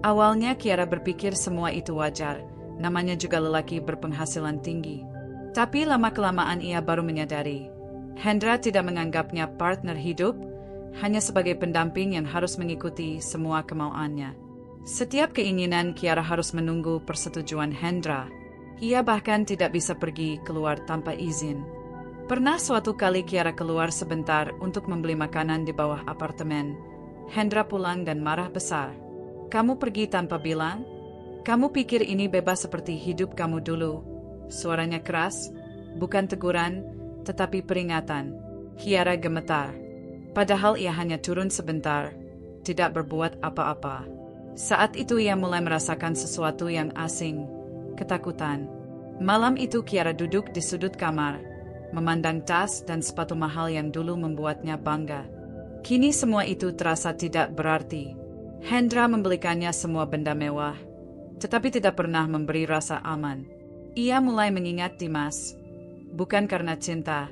Awalnya Kiara berpikir semua itu wajar, namanya juga lelaki berpenghasilan tinggi. Tapi lama-kelamaan ia baru menyadari, Hendra tidak menganggapnya partner hidup, hanya sebagai pendamping yang harus mengikuti semua kemauannya. Setiap keinginan Kiara harus menunggu persetujuan Hendra. Ia bahkan tidak bisa pergi keluar tanpa izin. Pernah suatu kali Kiara keluar sebentar untuk membeli makanan di bawah apartemen. Hendra pulang dan marah besar. "Kamu pergi tanpa bilang? Kamu pikir ini bebas seperti hidup kamu dulu?" Suaranya keras, bukan teguran, tetapi peringatan. Kiara gemetar. Padahal ia hanya turun sebentar, tidak berbuat apa-apa. Saat itu ia mulai merasakan sesuatu yang asing, ketakutan. Malam itu Kiara duduk di sudut kamar, memandang tas dan sepatu mahal yang dulu membuatnya bangga. Kini semua itu terasa tidak berarti. Hendra membelikannya semua benda mewah, tetapi tidak pernah memberi rasa aman. Ia mulai mengingat Dimas, bukan karena cinta,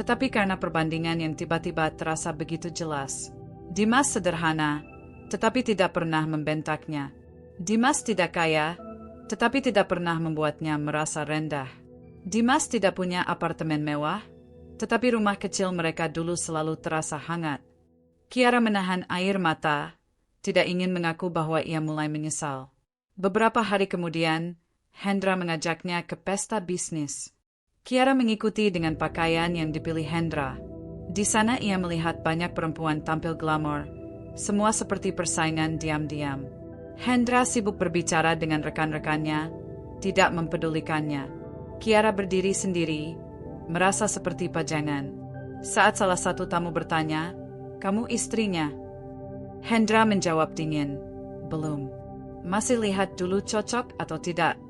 tetapi karena perbandingan yang tiba-tiba terasa begitu jelas. Dimas sederhana, tetapi tidak pernah membentaknya. Dimas tidak kaya, tetapi tidak pernah membuatnya merasa rendah. Dimas tidak punya apartemen mewah, tetapi rumah kecil mereka dulu selalu terasa hangat. Kiara menahan air mata, tidak ingin mengaku bahwa ia mulai menyesal. Beberapa hari kemudian, Hendra mengajaknya ke pesta bisnis. Kiara mengikuti dengan pakaian yang dipilih Hendra. Di sana ia melihat banyak perempuan tampil glamor, semua seperti persaingan diam-diam. Hendra sibuk berbicara dengan rekan-rekannya, tidak mempedulikannya. Kiara berdiri sendiri, merasa seperti pajangan. Saat salah satu tamu bertanya, "Kamu istrinya?" Hendra menjawab dingin, "Belum. Masih lihat dulu cocok atau tidak."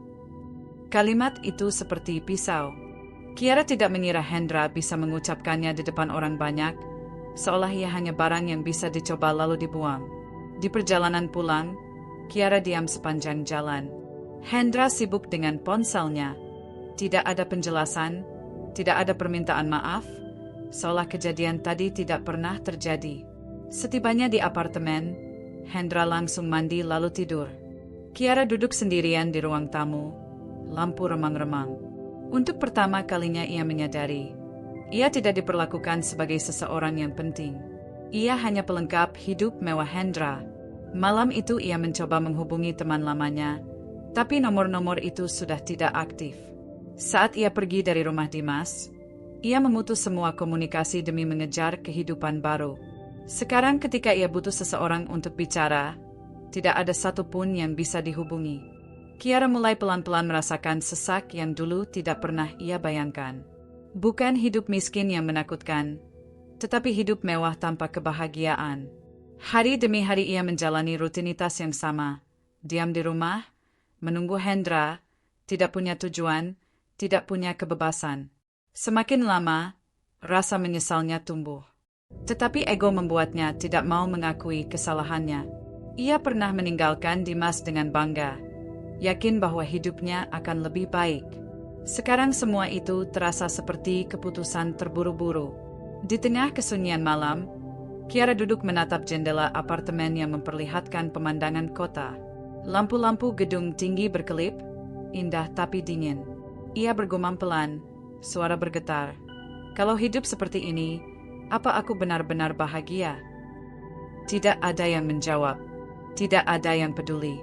Kalimat itu seperti pisau. Kiara tidak mengira Hendra bisa mengucapkannya di depan orang banyak, seolah ia hanya barang yang bisa dicoba lalu dibuang. Di perjalanan pulang, Kiara diam sepanjang jalan. Hendra sibuk dengan ponselnya. Tidak ada penjelasan, tidak ada permintaan maaf, seolah kejadian tadi tidak pernah terjadi. Setibanya di apartemen, Hendra langsung mandi lalu tidur. Kiara duduk sendirian di ruang tamu, lampu remang-remang. Untuk pertama kalinya ia menyadari, ia tidak diperlakukan sebagai seseorang yang penting. Ia hanya pelengkap hidup mewah Hendra. Malam itu ia mencoba menghubungi teman lamanya, tapi nomor-nomor itu sudah tidak aktif. Saat ia pergi dari rumah Dimas, ia memutus semua komunikasi demi mengejar kehidupan baru. Sekarang ketika ia butuh seseorang untuk bicara, tidak ada satupun yang bisa dihubungi. Kiara mulai pelan-pelan merasakan sesak yang dulu tidak pernah ia bayangkan. Bukan hidup miskin yang menakutkan, tetapi hidup mewah tanpa kebahagiaan. Hari demi hari ia menjalani rutinitas yang sama. Diam di rumah, menunggu Hendra, tidak punya tujuan, tidak punya kebebasan. Semakin lama, rasa menyesalnya tumbuh. Tetapi ego membuatnya tidak mau mengakui kesalahannya. Ia pernah meninggalkan Dimas dengan bangga, yakin bahwa hidupnya akan lebih baik. Sekarang semua itu terasa seperti keputusan terburu-buru. Di tengah kesunyian malam, Kiara duduk menatap jendela apartemen yang memperlihatkan pemandangan kota. Lampu-lampu gedung tinggi berkelip, indah tapi dingin. Ia bergumam pelan, suara bergetar. Kalau hidup seperti ini, apa aku benar-benar bahagia? Tidak ada yang menjawab. Tidak ada yang peduli.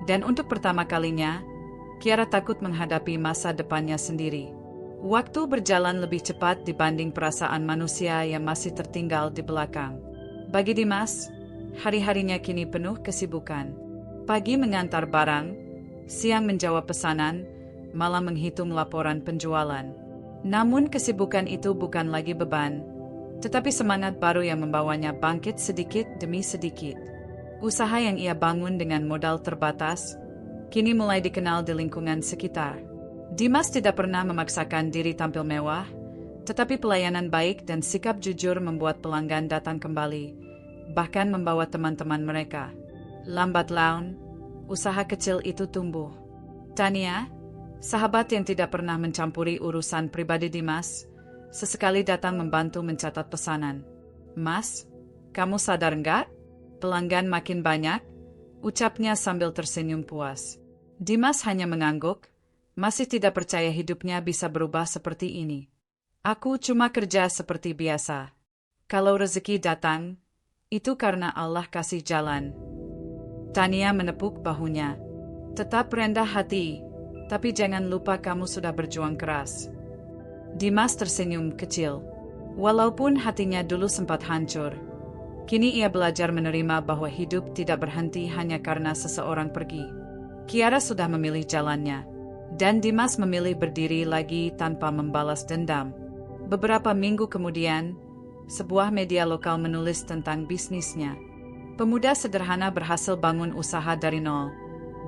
Dan untuk pertama kalinya, Kiara takut menghadapi masa depannya sendiri. Waktu berjalan lebih cepat dibanding perasaan manusia yang masih tertinggal di belakang. Bagi Dimas, hari-harinya kini penuh kesibukan. Pagi mengantar barang, siang menjawab pesanan, malam menghitung laporan penjualan. Namun kesibukan itu bukan lagi beban, tetapi semangat baru yang membawanya bangkit sedikit demi sedikit. Usaha yang ia bangun dengan modal terbatas, kini mulai dikenal di lingkungan sekitar. Dimas tidak pernah memaksakan diri tampil mewah, tetapi pelayanan baik dan sikap jujur membuat pelanggan datang kembali, bahkan membawa teman-teman mereka. Lambat laun, usaha kecil itu tumbuh. Tania, sahabat yang tidak pernah mencampuri urusan pribadi Dimas, sesekali datang membantu mencatat pesanan. "Mas, kamu sadar nggak? Pelanggan makin banyak," ucapnya sambil tersenyum puas. Dimas hanya mengangguk, masih tidak percaya hidupnya bisa berubah seperti ini. "Aku cuma kerja seperti biasa. Kalau rezeki datang, itu karena Allah kasih jalan." Tania menepuk bahunya. "Tetap rendah hati, tapi jangan lupa kamu sudah berjuang keras." Dimas tersenyum kecil. Walaupun hatinya dulu sempat hancur, kini ia belajar menerima bahwa hidup tidak berhenti hanya karena seseorang pergi. Kiara sudah memilih jalannya, dan Dimas memilih berdiri lagi tanpa membalas dendam. Beberapa minggu kemudian, sebuah media lokal menulis tentang bisnisnya. "Pemuda sederhana berhasil bangun usaha dari nol."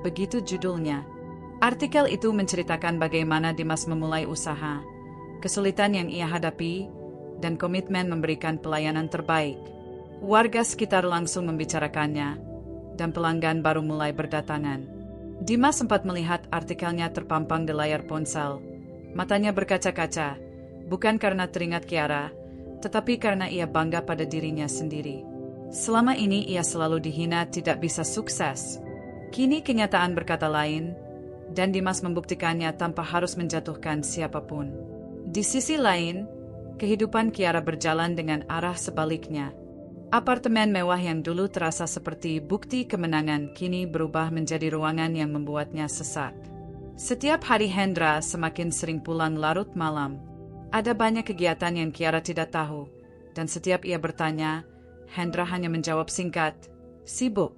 Begitu judulnya. Artikel itu menceritakan bagaimana Dimas memulai usaha, kesulitan yang ia hadapi, dan komitmen memberikan pelayanan terbaik. Warga sekitar langsung membicarakannya, dan pelanggan baru mulai berdatangan. Dimas sempat melihat artikelnya terpampang di layar ponsel. Matanya berkaca-kaca, bukan karena teringat Kiara, tetapi karena ia bangga pada dirinya sendiri. Selama ini ia selalu dihina tidak bisa sukses. Kini kenyataan berkata lain, dan Dimas membuktikannya tanpa harus menjatuhkan siapapun. Di sisi lain, kehidupan Kiara berjalan dengan arah sebaliknya. Apartemen mewah yang dulu terasa seperti bukti kemenangan kini berubah menjadi ruangan yang membuatnya sesak. Setiap hari Hendra semakin sering pulang larut malam. Ada banyak kegiatan yang Kiara tidak tahu, dan setiap ia bertanya, Hendra hanya menjawab singkat, "Sibuk."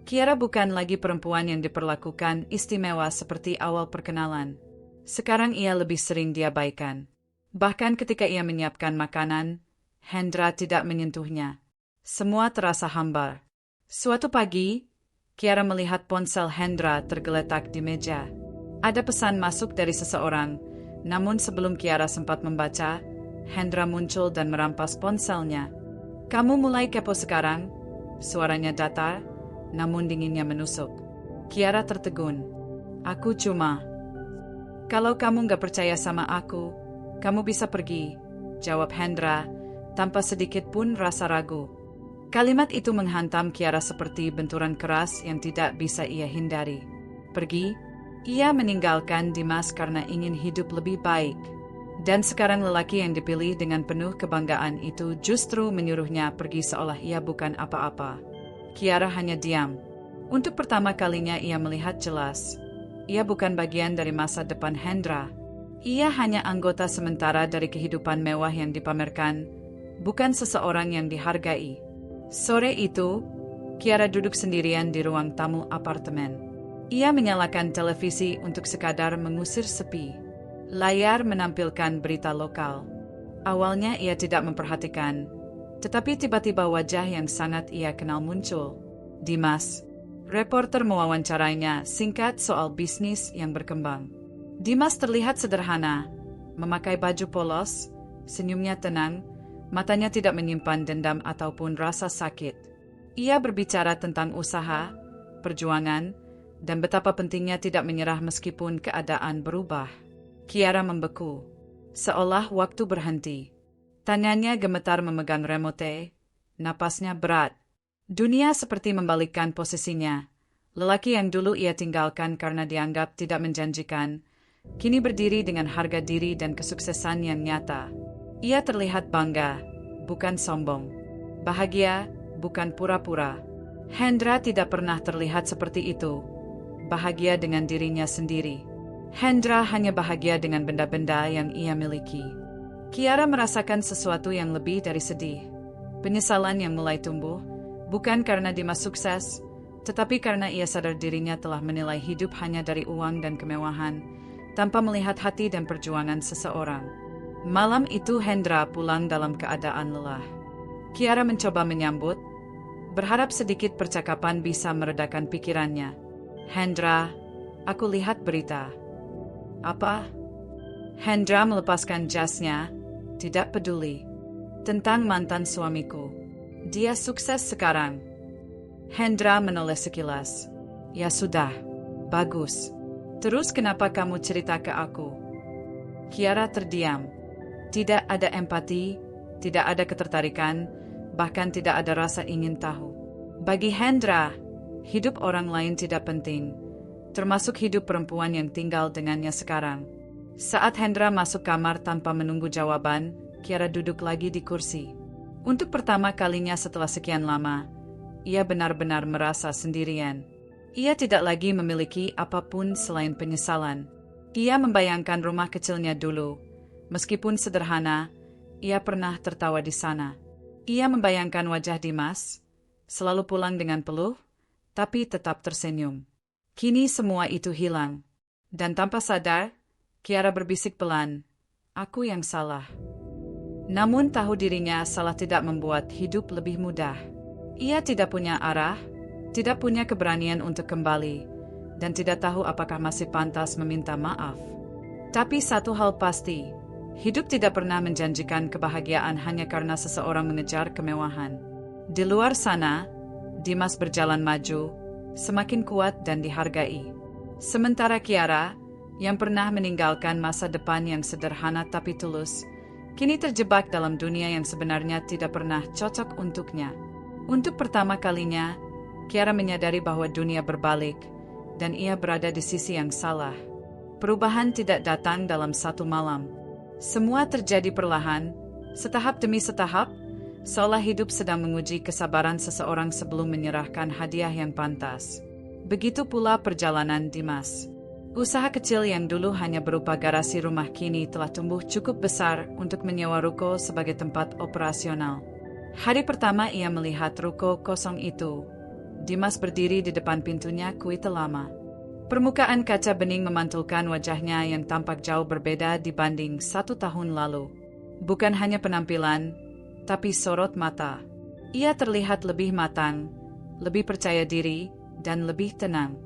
Kiara bukan lagi perempuan yang diperlakukan istimewa seperti awal perkenalan. Sekarang ia lebih sering diabaikan. Bahkan ketika ia menyiapkan makanan, Hendra tidak menyentuhnya. Semua terasa hambar. Suatu pagi, Kiara melihat ponsel Hendra tergeletak di meja. Ada pesan masuk dari seseorang, namun sebelum Kiara sempat membaca, Hendra muncul dan merampas ponselnya. "Kamu mulai kepo sekarang?" Suaranya datar, namun dinginnya menusuk. Kiara tertegun. "Aku cuma..." "Kalau kamu nggak percaya sama aku, kamu bisa pergi," jawab Hendra, tanpa sedikit pun rasa ragu. Kalimat itu menghantam Kiara seperti benturan keras yang tidak bisa ia hindari. Pergi? Ia meninggalkan Dimas karena ingin hidup lebih baik. Dan sekarang lelaki yang dipilih dengan penuh kebanggaan itu justru menyuruhnya pergi seolah ia bukan apa-apa. Kiara hanya diam. Untuk pertama kalinya ia melihat jelas. Ia bukan bagian dari masa depan Hendra. Ia hanya anggota sementara dari kehidupan mewah yang dipamerkan, bukan seseorang yang dihargai. Sore itu, Kiara duduk sendirian di ruang tamu apartemen. Ia menyalakan televisi untuk sekadar mengusir sepi. Layar menampilkan berita lokal. Awalnya ia tidak memperhatikan, tetapi tiba-tiba wajah yang sangat ia kenal muncul. Dimas. Reporter mewawancarainya singkat soal bisnis yang berkembang. Dimas terlihat sederhana, memakai baju polos, senyumnya tenang, matanya tidak menyimpan dendam ataupun rasa sakit. Ia berbicara tentang usaha, perjuangan, dan betapa pentingnya tidak menyerah meskipun keadaan berubah. Kiara membeku, seolah waktu berhenti. Tangannya gemetar memegang remote, napasnya berat. Dunia seperti membalikkan posisinya. Lelaki yang dulu ia tinggalkan karena dianggap tidak menjanjikan, kini berdiri dengan harga diri dan kesuksesan yang nyata. Ia terlihat bangga, bukan sombong. Bahagia, bukan pura-pura. Hendra tidak pernah terlihat seperti itu. Bahagia dengan dirinya sendiri. Hendra hanya bahagia dengan benda-benda yang ia miliki. Kiara merasakan sesuatu yang lebih dari sedih. Penyesalan yang mulai tumbuh, bukan karena Dimas sukses, tetapi karena ia sadar dirinya telah menilai hidup hanya dari uang dan kemewahan, tanpa melihat hati dan perjuangan seseorang. Malam itu Hendra pulang dalam keadaan lelah. Kiara mencoba menyambut, berharap sedikit percakapan bisa meredakan pikirannya. Hendra, aku lihat berita. Apa? Hendra melepaskan jasnya, tidak peduli. Tentang mantan suamiku. Dia sukses sekarang. Hendra menoleh sekilas. Ya sudah, bagus. Terus kenapa kamu cerita ke aku? Kiara terdiam. Tidak ada empati, tidak ada ketertarikan, bahkan tidak ada rasa ingin tahu. Bagi Hendra, hidup orang lain tidak penting, termasuk hidup perempuan yang tinggal dengannya sekarang. Saat Hendra masuk kamar tanpa menunggu jawaban, Kiara duduk lagi di kursi. Untuk pertama kalinya setelah sekian lama, ia benar-benar merasa sendirian. Ia tidak lagi memiliki apapun selain penyesalan. Ia membayangkan rumah kecilnya dulu. Meskipun sederhana, ia pernah tertawa di sana. Ia membayangkan wajah Dimas, selalu pulang dengan peluh, tapi tetap tersenyum. Kini semua itu hilang. Dan tanpa sadar, Kiara berbisik pelan, "Aku yang salah." Namun tahu dirinya salah tidak membuat hidup lebih mudah. Ia tidak punya arah, tidak punya keberanian untuk kembali, dan tidak tahu apakah masih pantas meminta maaf. Tapi satu hal pasti, hidup tidak pernah menjanjikan kebahagiaan hanya karena seseorang mengejar kemewahan. Di luar sana, Dimas berjalan maju, semakin kuat dan dihargai. Sementara Kiara, yang pernah meninggalkan masa depan yang sederhana tapi tulus, kini terjebak dalam dunia yang sebenarnya tidak pernah cocok untuknya. Untuk pertama kalinya, Kiara menyadari bahwa dunia berbalik, dan ia berada di sisi yang salah. Perubahan tidak datang dalam satu malam. Semua terjadi perlahan, setahap demi setahap, seolah hidup sedang menguji kesabaran seseorang sebelum menyerahkan hadiah yang pantas. Begitu pula perjalanan Dimas. Usaha kecil yang dulu hanya berupa garasi rumah kini telah tumbuh cukup besar untuk menyewa ruko sebagai tempat operasional. Hari pertama ia melihat ruko kosong itu. Dimas berdiri di depan pintunya kuil lama. Permukaan kaca bening memantulkan wajahnya yang tampak jauh berbeda dibanding 1 tahun lalu. Bukan hanya penampilan, tapi sorot mata. Ia terlihat lebih matang, lebih percaya diri, dan lebih tenang.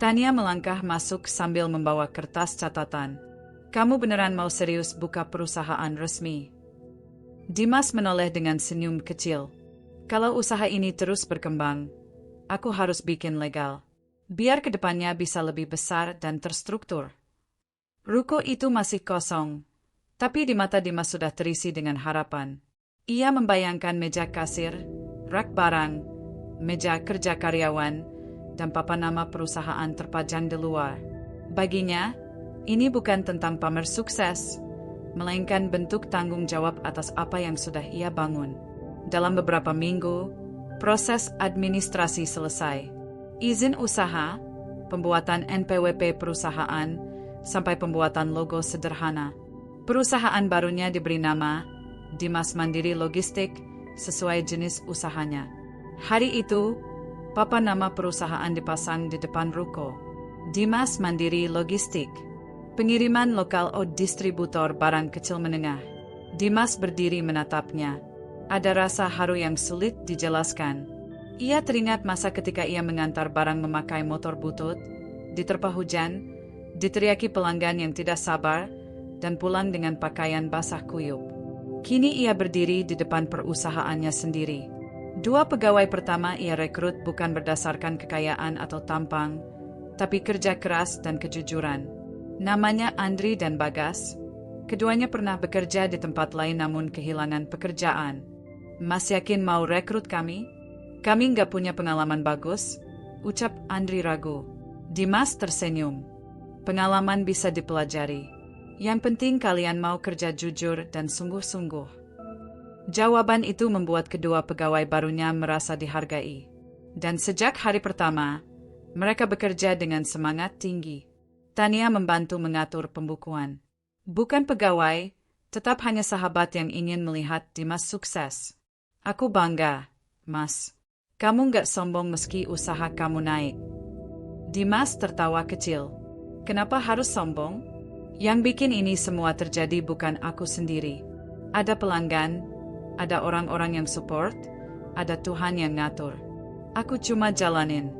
Tania melangkah masuk sambil membawa kertas catatan. "Kamu beneran mau serius buka perusahaan resmi?" Dimas menoleh dengan senyum kecil. "Kalau usaha ini terus berkembang, aku harus bikin legal. Biar kedepannya bisa lebih besar dan terstruktur." Ruko itu masih kosong, tapi di mata Dimas sudah terisi dengan harapan. Ia membayangkan meja kasir, rak barang, meja kerja karyawan, dan papan nama perusahaan terpajang di luar. Baginya, ini bukan tentang pamer sukses, melainkan bentuk tanggung jawab atas apa yang sudah ia bangun. Dalam beberapa minggu, proses administrasi selesai. Izin usaha, pembuatan NPWP perusahaan, sampai pembuatan logo sederhana. Perusahaan barunya diberi nama Dimas Mandiri Logistik sesuai jenis usahanya. Hari itu, papan nama perusahaan dipasang di depan ruko. Dimas Mandiri Logistik. Pengiriman lokal distributor barang kecil menengah. Dimas berdiri menatapnya. Ada rasa haru yang sulit dijelaskan. Ia teringat masa ketika ia mengantar barang memakai motor butut, diterpa hujan, diteriaki pelanggan yang tidak sabar, dan pulang dengan pakaian basah kuyup. Kini ia berdiri di depan perusahaannya sendiri. 2 pegawai pertama ia rekrut bukan berdasarkan kekayaan atau tampang, tapi kerja keras dan kejujuran. Namanya Andri dan Bagas. Keduanya pernah bekerja di tempat lain namun kehilangan pekerjaan. Mas yakin mau rekrut kami? Kami nggak punya pengalaman bagus, ucap Andri ragu. Dimas tersenyum. Pengalaman bisa dipelajari. Yang penting kalian mau kerja jujur dan sungguh-sungguh. Jawaban itu membuat kedua pegawai barunya merasa dihargai. Dan sejak hari pertama, mereka bekerja dengan semangat tinggi. Tania membantu mengatur pembukuan. Bukan pegawai, tetap hanya sahabat yang ingin melihat Dimas sukses. Aku bangga, Mas. Kamu nggak sombong meski usaha kamu naik. Dimas tertawa kecil. Kenapa harus sombong? Yang bikin ini semua terjadi bukan aku sendiri. Ada pelanggan, ada orang-orang yang support, ada Tuhan yang ngatur. Aku cuma jalanin.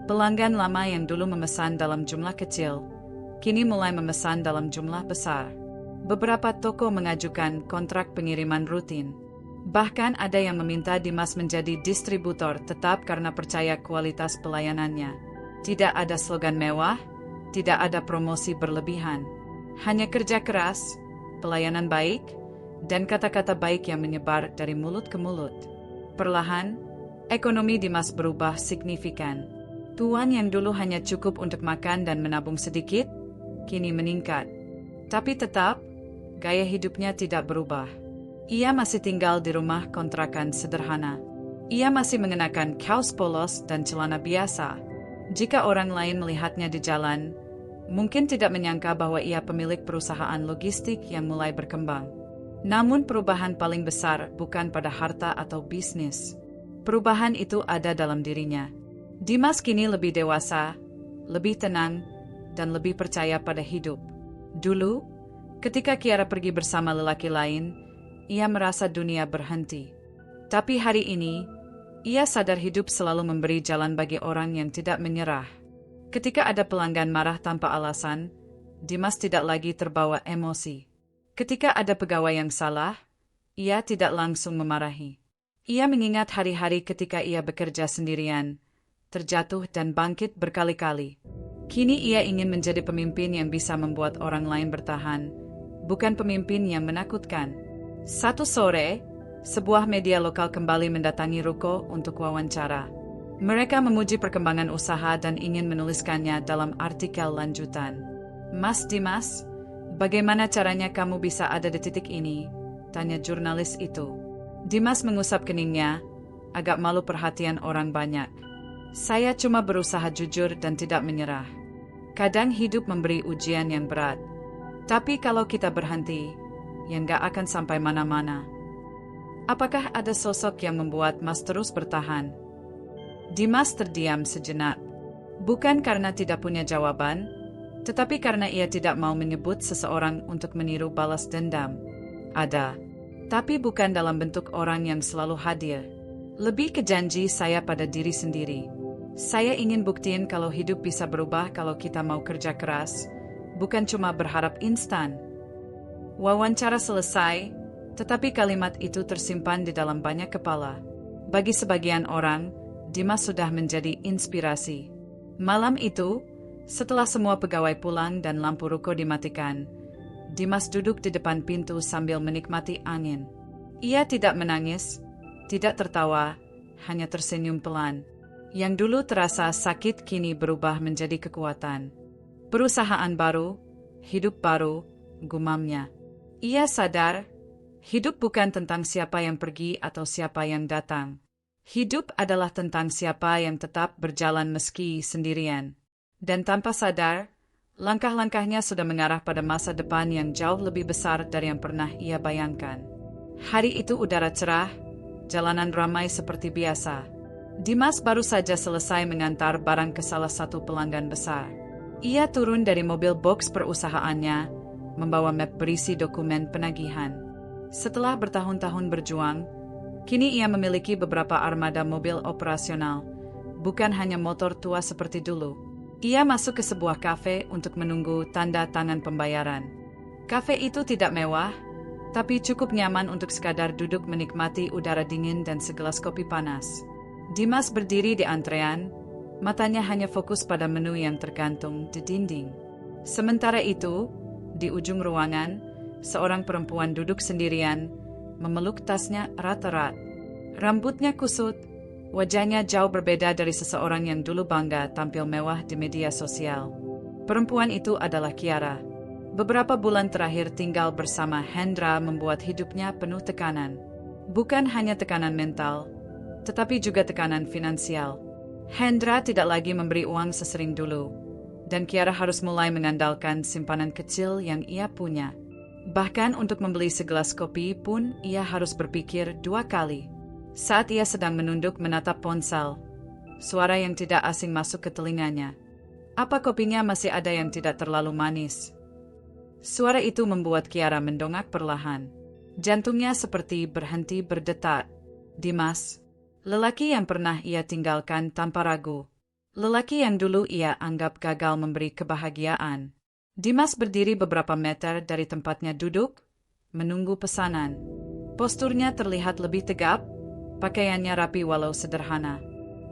Pelanggan lama yang dulu memesan dalam jumlah kecil, kini mulai memesan dalam jumlah besar. Beberapa toko mengajukan kontrak pengiriman rutin. Bahkan ada yang meminta Dimas menjadi distributor tetap karena percaya kualitas pelayanannya. Tidak ada slogan mewah, tidak ada promosi berlebihan. Hanya kerja keras, pelayanan baik, dan kata-kata baik yang menyebar dari mulut ke mulut. Perlahan, ekonomi Dimas berubah signifikan. Tuan yang dulu hanya cukup untuk makan dan menabung sedikit, kini meningkat. Tapi tetap, gaya hidupnya tidak berubah. Ia masih tinggal di rumah kontrakan sederhana. Ia masih mengenakan kaos polos dan celana biasa. Jika orang lain melihatnya di jalan, mungkin tidak menyangka bahwa ia pemilik perusahaan logistik yang mulai berkembang. Namun perubahan paling besar bukan pada harta atau bisnis. Perubahan itu ada dalam dirinya. Dimas kini lebih dewasa, lebih tenang, dan lebih percaya pada hidup. Dulu, ketika Kiara pergi bersama lelaki lain, ia merasa dunia berhenti. Tapi hari ini, ia sadar hidup selalu memberi jalan bagi orang yang tidak menyerah. Ketika ada pelanggan marah tanpa alasan, Dimas tidak lagi terbawa emosi. Ketika ada pegawai yang salah, ia tidak langsung memarahi. Ia mengingat hari-hari ketika ia bekerja sendirian, terjatuh dan bangkit berkali-kali. Kini ia ingin menjadi pemimpin yang bisa membuat orang lain bertahan, bukan pemimpin yang menakutkan. Satu sore, sebuah media lokal kembali mendatangi Ruko untuk wawancara. Mereka memuji perkembangan usaha dan ingin menuliskannya dalam artikel lanjutan. Mas Dimas, bagaimana caranya kamu bisa ada di titik ini? Tanya jurnalis itu. Dimas mengusap keningnya, agak malu perhatian orang banyak. Saya cuma berusaha jujur dan tidak menyerah. Kadang hidup memberi ujian yang berat. Tapi kalau kita berhenti, ya nggak akan sampai mana-mana. Apakah ada sosok yang membuat Mas terus bertahan? Dimas terdiam sejenak. Bukan karena tidak punya jawaban, tetapi karena ia tidak mau menyebut seseorang untuk meniru balas dendam. Ada, tapi bukan dalam bentuk orang yang selalu hadir. Lebih ke janji saya pada diri sendiri. Saya ingin buktiin kalau hidup bisa berubah kalau kita mau kerja keras, bukan cuma berharap instan. Wawancara selesai, tetapi kalimat itu tersimpan di dalam banyak kepala. Bagi sebagian orang, Dimas sudah menjadi inspirasi. Malam itu, setelah semua pegawai pulang dan lampu ruko dimatikan, Dimas duduk di depan pintu sambil menikmati angin. Ia tidak menangis, tidak tertawa, hanya tersenyum pelan. Yang dulu terasa sakit kini berubah menjadi kekuatan. Perusahaan baru, hidup baru, gumamnya. Ia sadar, hidup bukan tentang siapa yang pergi atau siapa yang datang. Hidup adalah tentang siapa yang tetap berjalan meski sendirian. Dan tanpa sadar, langkah-langkahnya sudah mengarah pada masa depan yang jauh lebih besar dari yang pernah ia bayangkan. Hari itu udara cerah, jalanan ramai seperti biasa. Dimas baru saja selesai mengantar barang ke salah satu pelanggan besar. Ia turun dari mobil box perusahaannya, membawa map berisi dokumen penagihan. Setelah bertahun-tahun berjuang, kini ia memiliki beberapa armada mobil operasional, bukan hanya motor tua seperti dulu. Ia masuk ke sebuah kafe untuk menunggu tanda tangan pembayaran. Kafe itu tidak mewah, tapi cukup nyaman untuk sekadar duduk menikmati udara dingin dan segelas kopi panas. Dimas berdiri di antrean, matanya hanya fokus pada menu yang tergantung di dinding. Sementara itu, di ujung ruangan, seorang perempuan duduk sendirian, memeluk tasnya erat-erat. Rambutnya kusut, wajahnya jauh berbeda dari seseorang yang dulu bangga tampil mewah di media sosial. Perempuan itu adalah Kiara. Beberapa bulan terakhir tinggal bersama Hendra membuat hidupnya penuh tekanan. Bukan hanya tekanan mental, tetapi juga tekanan finansial. Hendra tidak lagi memberi uang sesering dulu, dan Kiara harus mulai mengandalkan simpanan kecil yang ia punya. Bahkan untuk membeli segelas kopi pun ia harus berpikir 2 kali. Saat ia sedang menunduk menatap ponsel, suara yang tidak asing masuk ke telinganya. Apa kopinya masih ada yang tidak terlalu manis? Suara itu membuat Kiara mendongak perlahan. Jantungnya seperti berhenti berdetak. Dimas, lelaki yang pernah ia tinggalkan tanpa ragu. Lelaki yang dulu ia anggap gagal memberi kebahagiaan. Dimas berdiri beberapa meter dari tempatnya duduk, menunggu pesanan. Posturnya terlihat lebih tegap, pakaiannya rapi walau sederhana.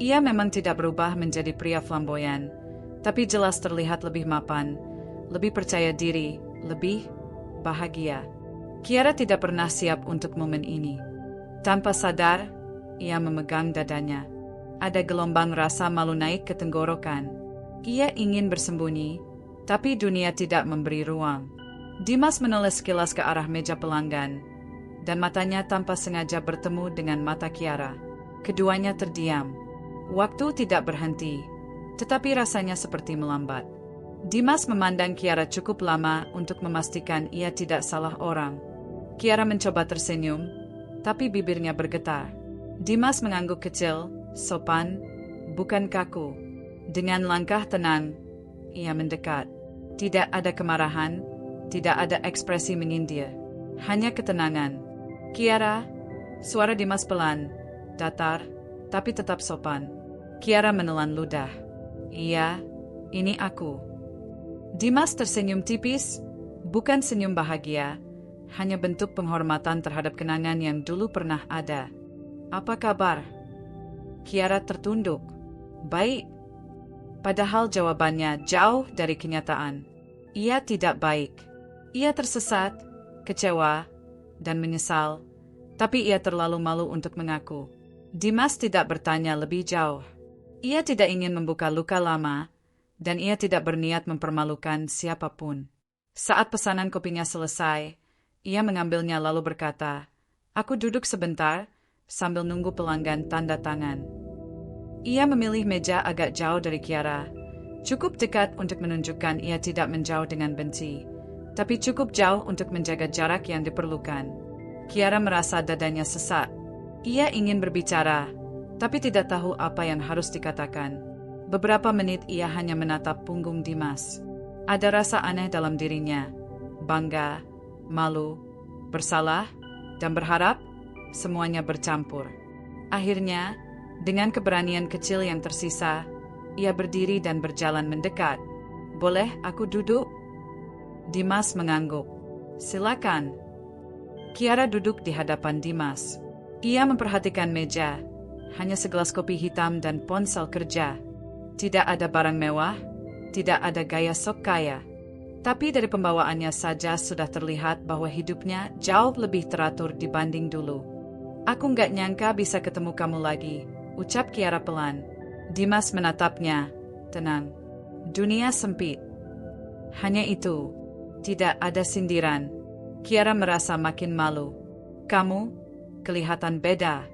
Ia memang tidak berubah menjadi pria flamboyan, tapi jelas terlihat lebih mapan, lebih percaya diri, lebih bahagia. Kiara tidak pernah siap untuk momen ini. Tanpa sadar, ia memegang dadanya. Ada gelombang rasa malu naik ke tenggorokan. Ia ingin bersembunyi, tapi dunia tidak memberi ruang. Dimas meneles sekilas ke arah meja pelanggan, dan matanya tanpa sengaja bertemu dengan mata Kiara. Keduanya terdiam. Waktu tidak berhenti, tetapi rasanya seperti melambat. Dimas memandang Kiara cukup lama untuk memastikan ia tidak salah orang. Kiara mencoba tersenyum, tapi bibirnya bergetar. Dimas mengangguk kecil, sopan, bukan kaku. Dengan langkah tenang, ia mendekat. Tidak ada kemarahan, tidak ada ekspresi menyindir. Hanya ketenangan. Kiara, suara Dimas pelan, datar, tapi tetap sopan. Kiara menelan ludah. Iya, ini aku. Dimas tersenyum tipis, bukan senyum bahagia, hanya bentuk penghormatan terhadap kenangan yang dulu pernah ada. Apa kabar? Kiara tertunduk. Baik. Padahal jawabannya jauh dari kenyataan. Ia tidak baik. Ia tersesat, kecewa, dan menyesal, tapi ia terlalu malu untuk mengaku. Dimas tidak bertanya lebih jauh. Ia tidak ingin membuka luka lama, dan ia tidak berniat mempermalukan siapapun. Saat pesanan kopinya selesai, ia mengambilnya lalu berkata, "Aku duduk sebentar," sambil nunggu pelanggan tanda tangan. Ia memilih meja agak jauh dari Kiara, cukup dekat untuk menunjukkan ia tidak menjauh dengan benci, tapi cukup jauh untuk menjaga jarak yang diperlukan. Kiara merasa dadanya sesak. Ia ingin berbicara, tapi tidak tahu apa yang harus dikatakan. Beberapa menit ia hanya menatap punggung Dimas. Ada rasa aneh dalam dirinya, bangga, malu, bersalah, dan berharap. Semuanya bercampur. Akhirnya, dengan keberanian kecil yang tersisa, ia berdiri dan berjalan mendekat. "Boleh aku duduk?" Dimas mengangguk. "Silakan." Kiara duduk di hadapan Dimas. Ia memperhatikan meja, hanya segelas kopi hitam dan ponsel kerja. Tidak ada barang mewah, tidak ada gaya sok kaya. Tapi dari pembawaannya saja sudah terlihat bahwa hidupnya jauh lebih teratur dibanding dulu. "Aku nggak nyangka bisa ketemu kamu lagi," ucap Kiara pelan. Dimas menatapnya, tenang. Dunia sempit. Hanya itu, tidak ada sindiran. Kiara merasa makin malu. "Kamu kelihatan beda.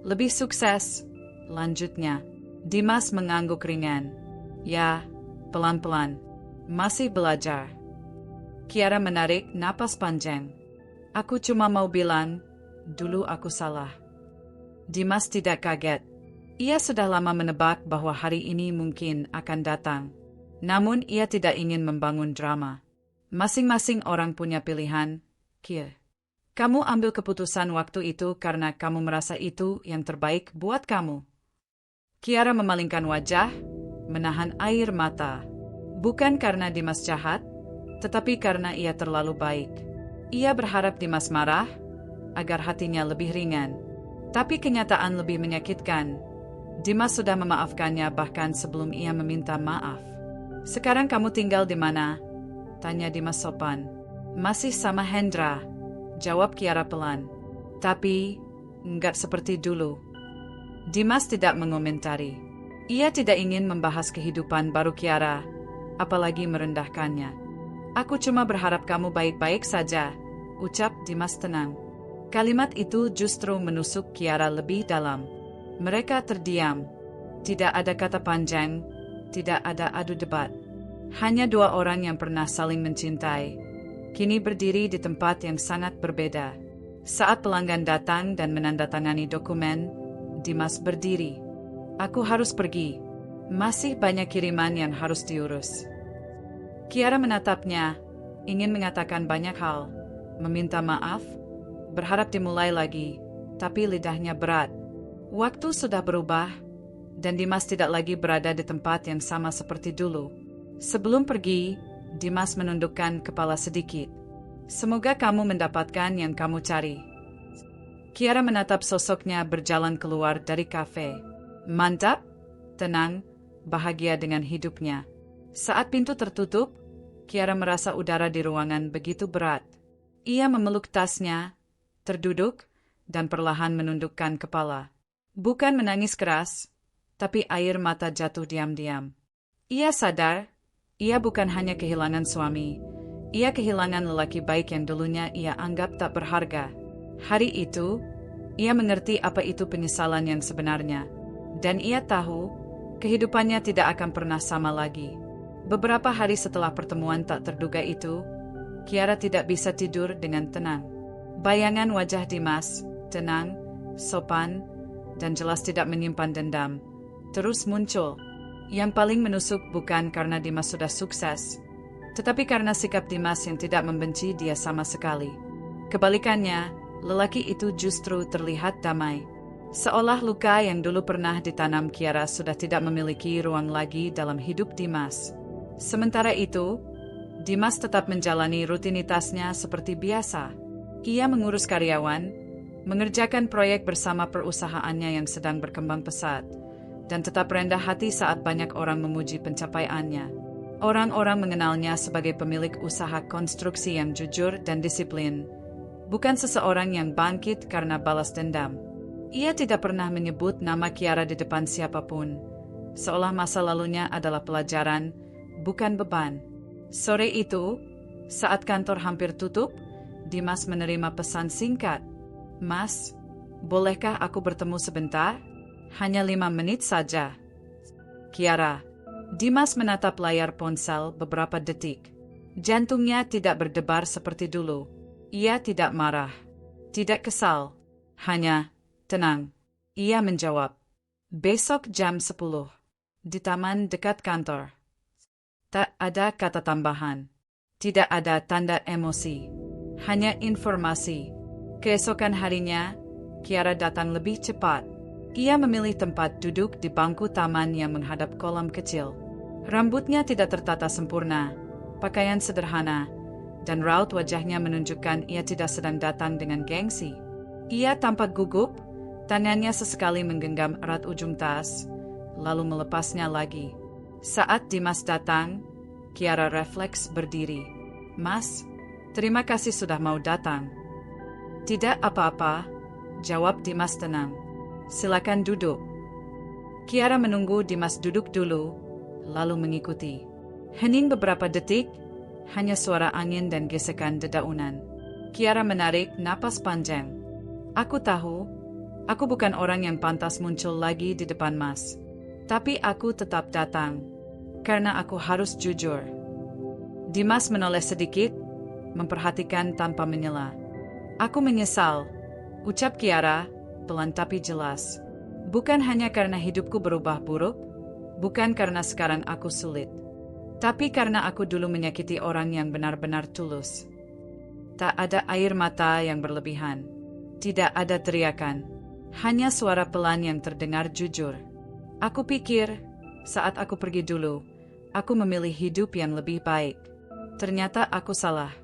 Lebih sukses," lanjutnya. Dimas mengangguk ringan. "Ya, pelan-pelan. Masih belajar." Kiara menarik napas panjang. "Aku cuma mau bilang, dulu aku salah." Dimas tidak kaget. Ia sudah lama menebak bahwa hari ini mungkin akan datang. Namun ia tidak ingin membangun drama. Masing-masing orang punya pilihan, Kier. Kamu ambil keputusan waktu itu karena kamu merasa itu yang terbaik buat kamu. Kiara memalingkan wajah, menahan air mata. Bukan karena Dimas jahat, tetapi karena ia terlalu baik. Ia berharap Dimas marah, agar hatinya lebih ringan. Tapi kenyataan lebih menyakitkan. Dimas sudah memaafkannya bahkan sebelum ia meminta maaf. Sekarang kamu tinggal di mana? Tanya Dimas sopan. Masih sama Hendra, jawab Kiara pelan. Tapi, enggak seperti dulu. Dimas tidak mengomentari. Ia tidak ingin membahas kehidupan baru Kiara, apalagi merendahkannya. Aku cuma berharap kamu baik-baik saja, ucap Dimas tenang. Kalimat itu justru menusuk Kiara lebih dalam. Mereka terdiam. Tidak ada kata panjang, tidak ada adu debat. Hanya dua orang yang pernah saling mencintai, kini berdiri di tempat yang sangat berbeda. Saat pelanggan datang dan menandatangani dokumen, Dimas berdiri. Aku harus pergi. Masih banyak kiriman yang harus diurus. Kiara menatapnya, ingin mengatakan banyak hal, meminta maaf, berharap dimulai lagi, tapi lidahnya berat. Waktu sudah berubah, dan Dimas tidak lagi berada di tempat yang sama seperti dulu. Sebelum pergi, Dimas menundukkan kepala sedikit. Semoga kamu mendapatkan yang kamu cari. Kiara menatap sosoknya berjalan keluar dari kafe. Mantap, tenang, bahagia dengan hidupnya. Saat pintu tertutup, Kiara merasa udara di ruangan begitu berat. Ia memeluk tasnya, terduduk, dan perlahan menundukkan kepala. Bukan menangis keras, tapi air mata jatuh diam-diam. Ia sadar, ia bukan hanya kehilangan suami, ia kehilangan lelaki baik yang dulunya ia anggap tak berharga. Hari itu, ia mengerti apa itu penyesalan yang sebenarnya. Dan ia tahu, kehidupannya tidak akan pernah sama lagi. Beberapa hari setelah pertemuan tak terduga itu, Kiara tidak bisa tidur dengan tenang. Bayangan wajah Dimas, tenang, sopan, dan jelas tidak menyimpan dendam, terus muncul. Yang paling menusuk bukan karena Dimas sudah sukses, tetapi karena sikap Dimas yang tidak membenci dia sama sekali. Kebalikannya, lelaki itu justru terlihat damai. Seolah luka yang dulu pernah ditanam Kiara sudah tidak memiliki ruang lagi dalam hidup Dimas. Sementara itu, Dimas tetap menjalani rutinitasnya seperti biasa. Ia mengurus karyawan, mengerjakan proyek bersama perusahaannya yang sedang berkembang pesat, dan tetap rendah hati saat banyak orang memuji pencapaiannya. Orang-orang mengenalnya sebagai pemilik usaha konstruksi yang jujur dan disiplin, bukan seseorang yang bangkit karena balas dendam. Ia tidak pernah menyebut nama Kiara di depan siapapun, seolah masa lalunya adalah pelajaran, bukan beban. Sore itu, saat kantor hampir tutup, Dimas menerima pesan singkat. Mas, bolehkah aku bertemu sebentar? Hanya 5 menit saja. Kiara. Dimas menatap layar ponsel beberapa detik. Jantungnya tidak berdebar seperti dulu. Ia tidak marah, tidak kesal, hanya tenang. Ia menjawab, besok jam 10, di taman dekat kantor. Tak ada kata tambahan, tidak ada tanda emosi, hanya informasi. Keesokan harinya, Kiara datang lebih cepat. Ia memilih tempat duduk di bangku taman yang menghadap kolam kecil. Rambutnya tidak tertata sempurna, pakaian sederhana, dan raut wajahnya menunjukkan ia tidak sedang datang dengan gengsi. Ia tampak gugup, tangannya sesekali menggenggam erat ujung tas, lalu melepasnya lagi. Saat Dimas datang, Kiara refleks berdiri. Mas, terima kasih sudah mau datang. Tidak apa-apa, jawab Dimas tenang. Silakan duduk. Kiara menunggu Dimas duduk dulu, lalu mengikuti. Hening beberapa detik, hanya suara angin dan gesekan dedaunan. Kiara menarik napas panjang. Aku tahu, aku bukan orang yang pantas muncul lagi di depan Mas. Tapi aku tetap datang, karena aku harus jujur. Dimas menoleh sedikit, memperhatikan tanpa menyela. Aku menyesal, ucap Kiara, pelan tapi jelas. Bukan hanya karena hidupku berubah buruk, bukan karena sekarang aku sulit, tapi karena aku dulu menyakiti orang yang benar-benar tulus. Tak ada air mata yang berlebihan. Tidak ada teriakan. Hanya suara pelan yang terdengar jujur. Aku pikir, saat aku pergi dulu, aku memilih hidup yang lebih baik. Ternyata aku salah.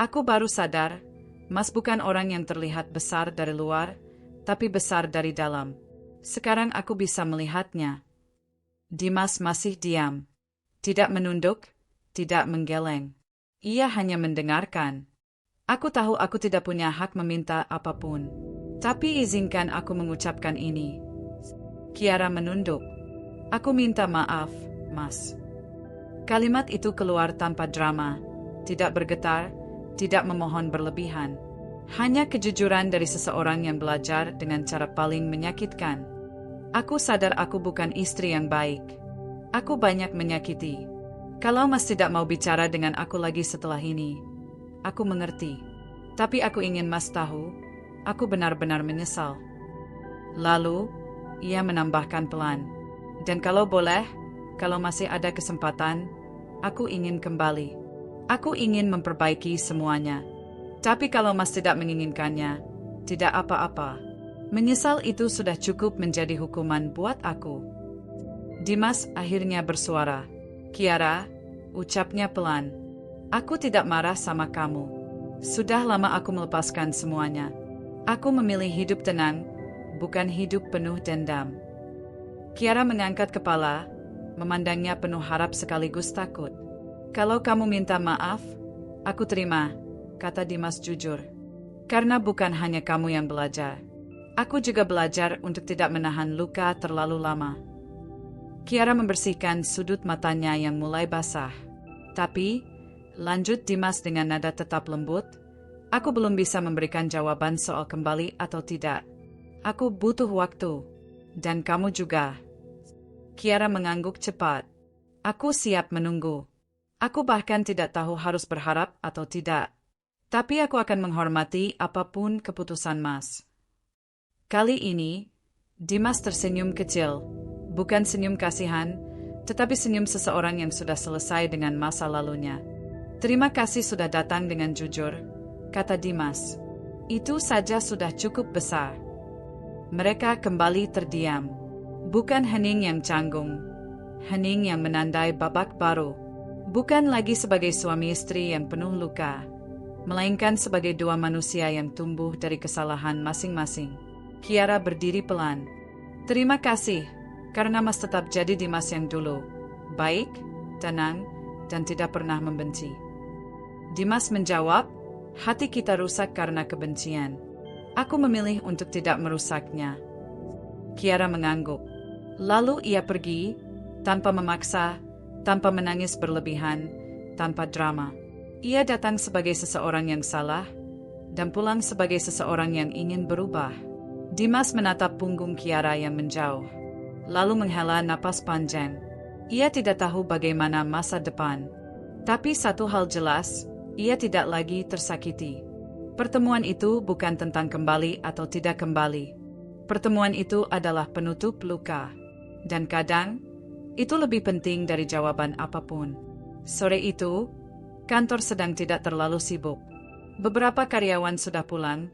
Aku baru sadar, Mas bukan orang yang terlihat besar dari luar, tapi besar dari dalam. Sekarang aku bisa melihatnya. Dimas masih diam. Tidak menunduk, tidak menggeleng. Ia hanya mendengarkan. Aku tahu aku tidak punya hak meminta apapun. Tapi izinkan aku mengucapkan ini. Kiara menunduk. Aku minta maaf, Mas. Kalimat itu keluar tanpa drama, tidak bergetar, tidak memohon berlebihan. Hanya kejujuran dari seseorang yang belajar dengan cara paling menyakitkan. Aku sadar aku bukan istri yang baik. Aku banyak menyakiti. Kalau Mas tidak mau bicara dengan aku lagi setelah ini, aku mengerti. Tapi aku ingin Mas tahu, aku benar-benar menyesal. Lalu, ia menambahkan pelan. Dan kalau boleh, kalau masih ada kesempatan, aku ingin kembali. Aku ingin memperbaiki semuanya. Tapi kalau Mas tidak menginginkannya, tidak apa-apa. Menyesal itu sudah cukup menjadi hukuman buat aku. Dimas akhirnya bersuara. Kiara, ucapnya pelan. Aku tidak marah sama kamu. Sudah lama aku melepaskan semuanya. Aku memilih hidup tenang, bukan hidup penuh dendam. Kiara mengangkat kepala, memandangnya penuh harap sekaligus takut. Kalau kamu minta maaf, aku terima, kata Dimas jujur. Karena bukan hanya kamu yang belajar. Aku juga belajar untuk tidak menahan luka terlalu lama. Kiara membersihkan sudut matanya yang mulai basah. Tapi, lanjut Dimas dengan nada tetap lembut, aku belum bisa memberikan jawaban soal kembali atau tidak. Aku butuh waktu. Dan kamu juga. Kiara mengangguk cepat. Aku siap menunggu. Aku bahkan tidak tahu harus berharap atau tidak. Tapi aku akan menghormati apapun keputusan Mas. Kali ini, Dimas tersenyum kecil. Bukan senyum kasihan, tetapi senyum seseorang yang sudah selesai dengan masa lalunya. Terima kasih sudah datang dengan jujur, kata Dimas. Itu saja sudah cukup besar. Mereka kembali terdiam. Bukan hening yang canggung. Hening yang menandai babak baru. Bukan lagi sebagai suami istri yang penuh luka, melainkan sebagai dua manusia yang tumbuh dari kesalahan masing-masing. Kiara berdiri pelan. Terima kasih, karena Mas tetap jadi Dimas yang dulu. Baik, tenang, dan tidak pernah membenci. Dimas menjawab, hati kita rusak karena kebencian. Aku memilih untuk tidak merusaknya. Kiara mengangguk. Lalu ia pergi, tanpa memaksa, tanpa menangis berlebihan, tanpa drama. Ia datang sebagai seseorang yang salah, dan pulang sebagai seseorang yang ingin berubah. Dimas menatap punggung Kiara yang menjauh, lalu menghela napas panjang. Ia tidak tahu bagaimana masa depan. Tapi satu hal jelas, ia tidak lagi tersakiti. Pertemuan itu bukan tentang kembali atau tidak kembali. Pertemuan itu adalah penutup luka. Dan kadang, itu lebih penting dari jawaban apapun. Sore itu, kantor sedang tidak terlalu sibuk. Beberapa karyawan sudah pulang,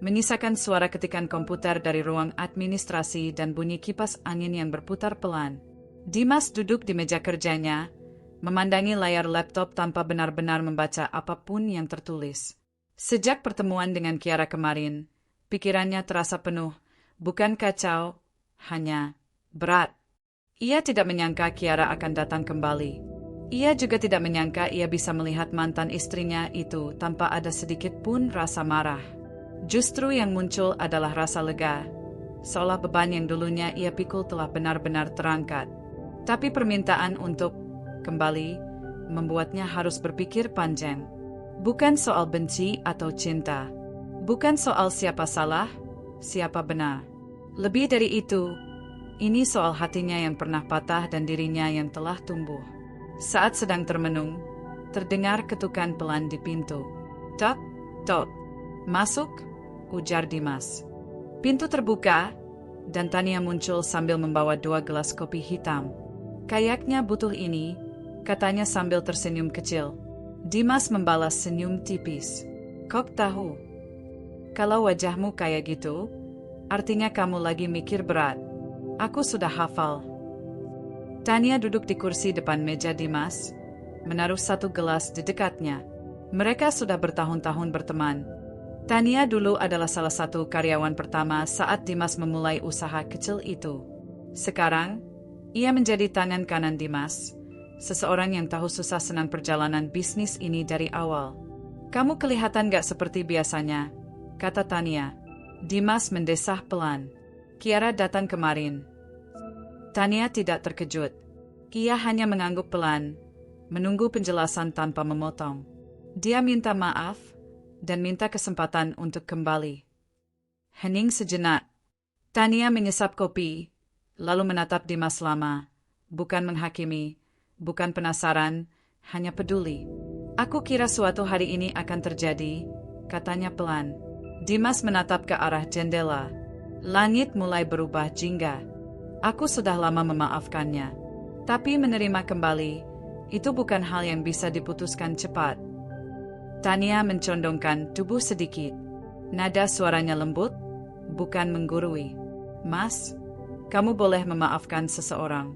menyisakan suara ketikan komputer dari ruang administrasi dan bunyi kipas angin yang berputar pelan. Dimas duduk di meja kerjanya, memandangi layar laptop tanpa benar-benar membaca apapun yang tertulis. Sejak pertemuan dengan Kiara kemarin, pikirannya terasa penuh, bukan kacau, hanya berat. Ia tidak menyangka Kiara akan datang kembali. Ia juga tidak menyangka ia bisa melihat mantan istrinya itu tanpa ada sedikit pun rasa marah. Justru yang muncul adalah rasa lega, seolah beban yang dulunya ia pikul telah benar-benar terangkat. Tapi permintaan untuk kembali membuatnya harus berpikir panjang. Bukan soal benci atau cinta. Bukan soal siapa salah, siapa benar. Lebih dari itu, ini soal hatinya yang pernah patah dan dirinya yang telah tumbuh. Saat sedang termenung, terdengar ketukan pelan di pintu. Tok, tok. Masuk, ujar Dimas. Pintu terbuka, dan Tania muncul sambil membawa 2 gelas kopi hitam. Kayaknya butuh ini, katanya sambil tersenyum kecil. Dimas membalas senyum tipis. Kok tahu? Kalau wajahmu kayak gitu, artinya kamu lagi mikir berat. Aku sudah hafal. Tania duduk di kursi depan meja Dimas, menaruh 1 gelas di dekatnya. Mereka sudah bertahun-tahun berteman. Tania dulu adalah salah satu karyawan pertama saat Dimas memulai usaha kecil itu. Sekarang, ia menjadi tangan kanan Dimas, seseorang yang tahu susah senang perjalanan bisnis ini dari awal. Kamu kelihatan gak seperti biasanya, kata Tania. Dimas mendesah pelan. Kiara datang kemarin. Tania tidak terkejut. Ia hanya mengangguk pelan, menunggu penjelasan tanpa memotong. Dia minta maaf, dan minta kesempatan untuk kembali. Hening sejenak. Tania menyesap kopi, lalu menatap Dimas lama. Bukan menghakimi, bukan penasaran, hanya peduli. Aku kira suatu hari ini akan terjadi, katanya pelan. Dimas menatap ke arah jendela. Langit mulai berubah jingga. Aku sudah lama memaafkannya. Tapi menerima kembali, itu bukan hal yang bisa diputuskan cepat. Tania mencondongkan tubuh sedikit. Nada suaranya lembut, bukan menggurui. Mas, kamu boleh memaafkan seseorang.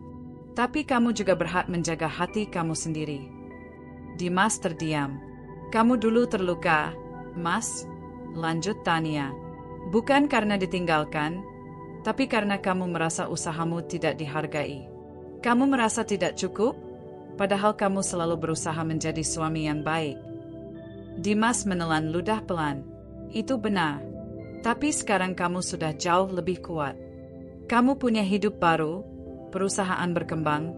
Tapi kamu juga berhak menjaga hati kamu sendiri. Dimas terdiam. Kamu dulu terluka, Mas, lanjut Tania. Bukan karena ditinggalkan, tapi karena kamu merasa usahamu tidak dihargai. Kamu merasa tidak cukup, padahal kamu selalu berusaha menjadi suami yang baik. Dimas menelan ludah pelan. Itu benar. Tapi sekarang kamu sudah jauh lebih kuat. Kamu punya hidup baru, perusahaan berkembang,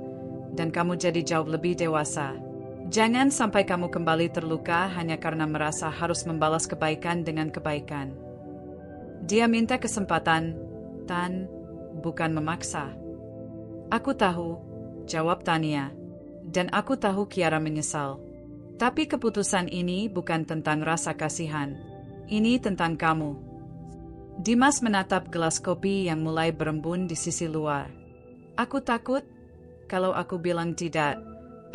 dan kamu jadi jauh lebih dewasa. Jangan sampai kamu kembali terluka hanya karena merasa harus membalas kebaikan dengan kebaikan. Dia minta kesempatan, Tan, bukan memaksa. Aku tahu, jawab Tania. Dan aku tahu Kiara menyesal. Tapi keputusan ini bukan tentang rasa kasihan. Ini tentang kamu. Dimas menatap gelas kopi yang mulai berembun di sisi luar. Aku takut, kalau aku bilang tidak,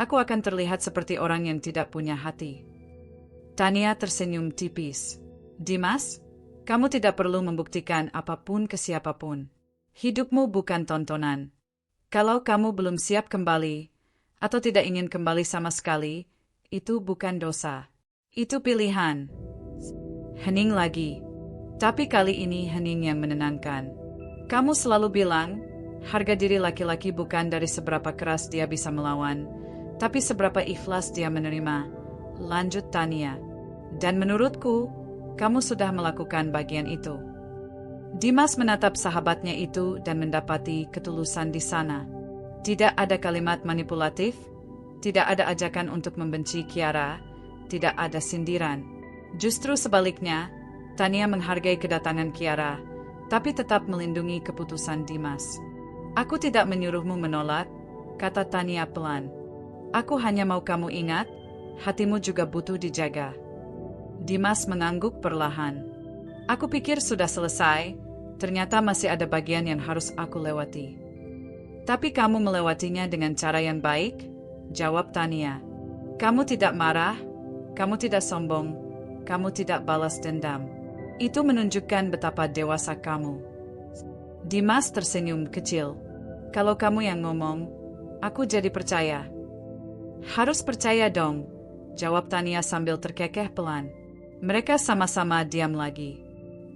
aku akan terlihat seperti orang yang tidak punya hati. Tania tersenyum tipis. Dimas, kamu tidak perlu membuktikan apapun ke siapapun. Hidupmu bukan tontonan. Kalau kamu belum siap kembali, atau tidak ingin kembali sama sekali, itu bukan dosa. Itu pilihan. Hening lagi. Tapi kali ini hening yang menenangkan. Kamu selalu bilang, harga diri laki-laki bukan dari seberapa keras dia bisa melawan, tapi seberapa ikhlas dia menerima. Lanjut Tania. Dan menurutku, kamu sudah melakukan bagian itu. Dimas menatap sahabatnya itu dan mendapati ketulusan di sana. Tidak ada kalimat manipulatif, tidak ada ajakan untuk membenci Kiara, tidak ada sindiran. Justru sebaliknya, Tania menghargai kedatangan Kiara, tapi tetap melindungi keputusan Dimas. Aku tidak menyuruhmu menolak, kata Tania pelan. Aku hanya mau kamu ingat, hatimu juga butuh dijaga. Dimas mengangguk perlahan. Aku pikir sudah selesai, ternyata masih ada bagian yang harus aku lewati. Tapi kamu melewatinya dengan cara yang baik, jawab Tania. Kamu tidak marah, kamu tidak sombong, kamu tidak balas dendam. Itu menunjukkan betapa dewasa kamu. Dimas tersenyum kecil. Kalau kamu yang ngomong, aku jadi percaya. Harus percaya dong, jawab Tania sambil terkekeh pelan. Mereka sama-sama diam lagi.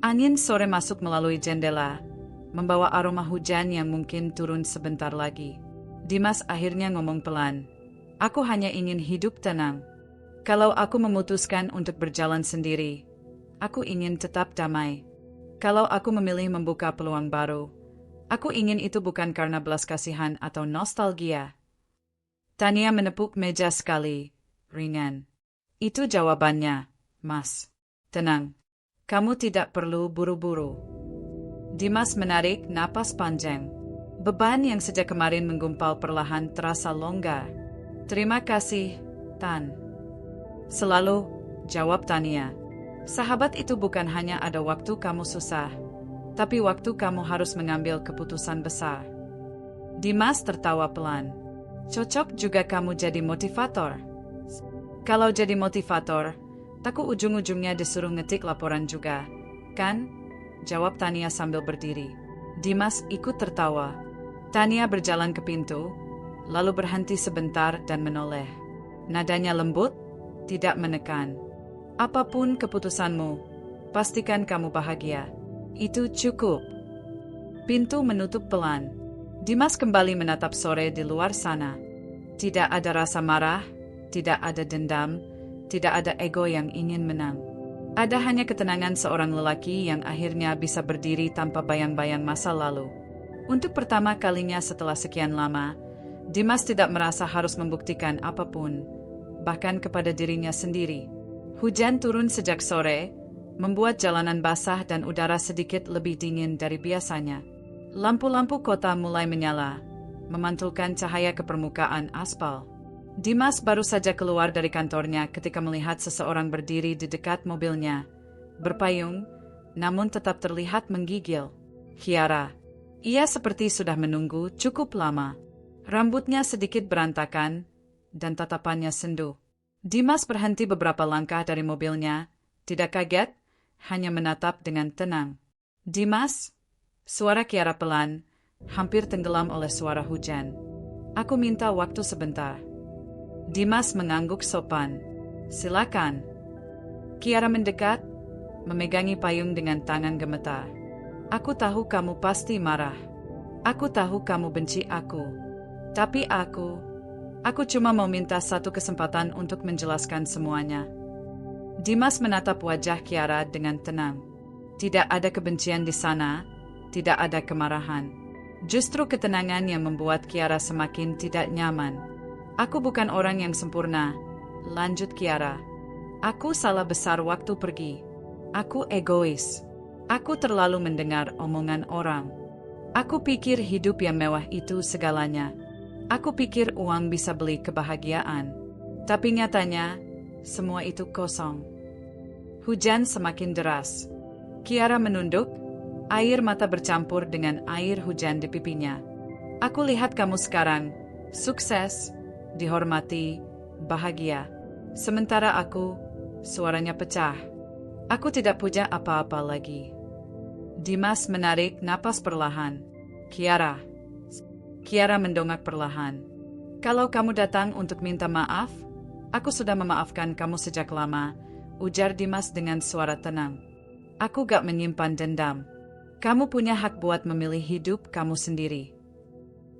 Angin sore masuk melalui jendela, membawa aroma hujan yang mungkin turun sebentar lagi. Dimas akhirnya ngomong pelan. Aku hanya ingin hidup tenang. Kalau aku memutuskan untuk berjalan sendiri, aku ingin tetap damai. Kalau aku memilih membuka peluang baru, aku ingin itu bukan karena belas kasihan atau nostalgia. Tania menepuk meja sekali, ringan. Itu jawabannya, Mas. Tenang. Kamu tidak perlu buru-buru. Dimas menarik napas panjang. Beban yang sejak kemarin menggumpal perlahan terasa longgar. Terima kasih, Tan. Selalu, jawab Tania. Sahabat itu bukan hanya ada waktu kamu susah, Tapi waktu kamu harus mengambil keputusan besar. Dimas tertawa pelan. Cocok juga kamu jadi motivator. Kalau jadi motivator, takut ujung-ujungnya disuruh ngetik laporan juga, kan? Jawab Tania sambil berdiri. Dimas ikut tertawa. Tania berjalan ke pintu, lalu berhenti sebentar dan menoleh. Nadanya lembut, tidak menekan. Apapun keputusanmu, pastikan kamu bahagia. Itu cukup. Pintu menutup pelan. Dimas kembali menatap sore di luar sana. Tidak ada rasa marah, tidak ada dendam, tidak ada ego yang ingin menang. Ada hanya ketenangan seorang lelaki yang akhirnya bisa berdiri tanpa bayang-bayang masa lalu. Untuk pertama kalinya setelah sekian lama, Dimas tidak merasa harus membuktikan apapun, bahkan kepada dirinya sendiri. Hujan turun sejak sore, membuat jalanan basah dan udara sedikit lebih dingin dari biasanya. Lampu-lampu kota mulai menyala, memantulkan cahaya ke permukaan aspal. Dimas baru saja keluar dari kantornya ketika melihat seseorang berdiri di dekat mobilnya, berpayung, namun tetap terlihat menggigil. Kiara. Ia seperti sudah menunggu cukup lama. Rambutnya sedikit berantakan, dan tatapannya sendu. Dimas berhenti beberapa langkah dari mobilnya, tidak kaget, hanya menatap dengan tenang. Dimas? Suara Kiara pelan, hampir tenggelam oleh suara hujan. Aku minta waktu sebentar. Dimas mengangguk sopan. Silakan. Kiara mendekat, memegangi payung dengan tangan gemetar. Aku tahu kamu pasti marah. Aku tahu kamu benci aku. Tapi aku cuma mau minta satu kesempatan untuk menjelaskan semuanya. Dimas menatap wajah Kiara dengan tenang. Tidak ada kebencian di sana, tidak ada kemarahan. Justru ketenangan yang membuat Kiara semakin tidak nyaman. Aku bukan orang yang sempurna, lanjut Kiara. Aku salah besar waktu pergi. Aku egois. Aku terlalu mendengar omongan orang. Aku pikir hidup yang mewah itu segalanya. Aku pikir uang bisa beli kebahagiaan. Tapi nyatanya, semua itu kosong. Hujan semakin deras. Kiara menunduk, air mata bercampur dengan air hujan di pipinya. Aku lihat kamu sekarang, sukses, dihormati, bahagia. Sementara aku, suaranya pecah. Aku tidak punya apa-apa lagi. Dimas menarik napas perlahan. Kiara. Kiara mendongak perlahan. Kalau kamu datang untuk minta maaf, aku sudah memaafkan kamu sejak lama, ujar Dimas dengan suara tenang. Aku gak menyimpan dendam. Kamu punya hak buat memilih hidup kamu sendiri.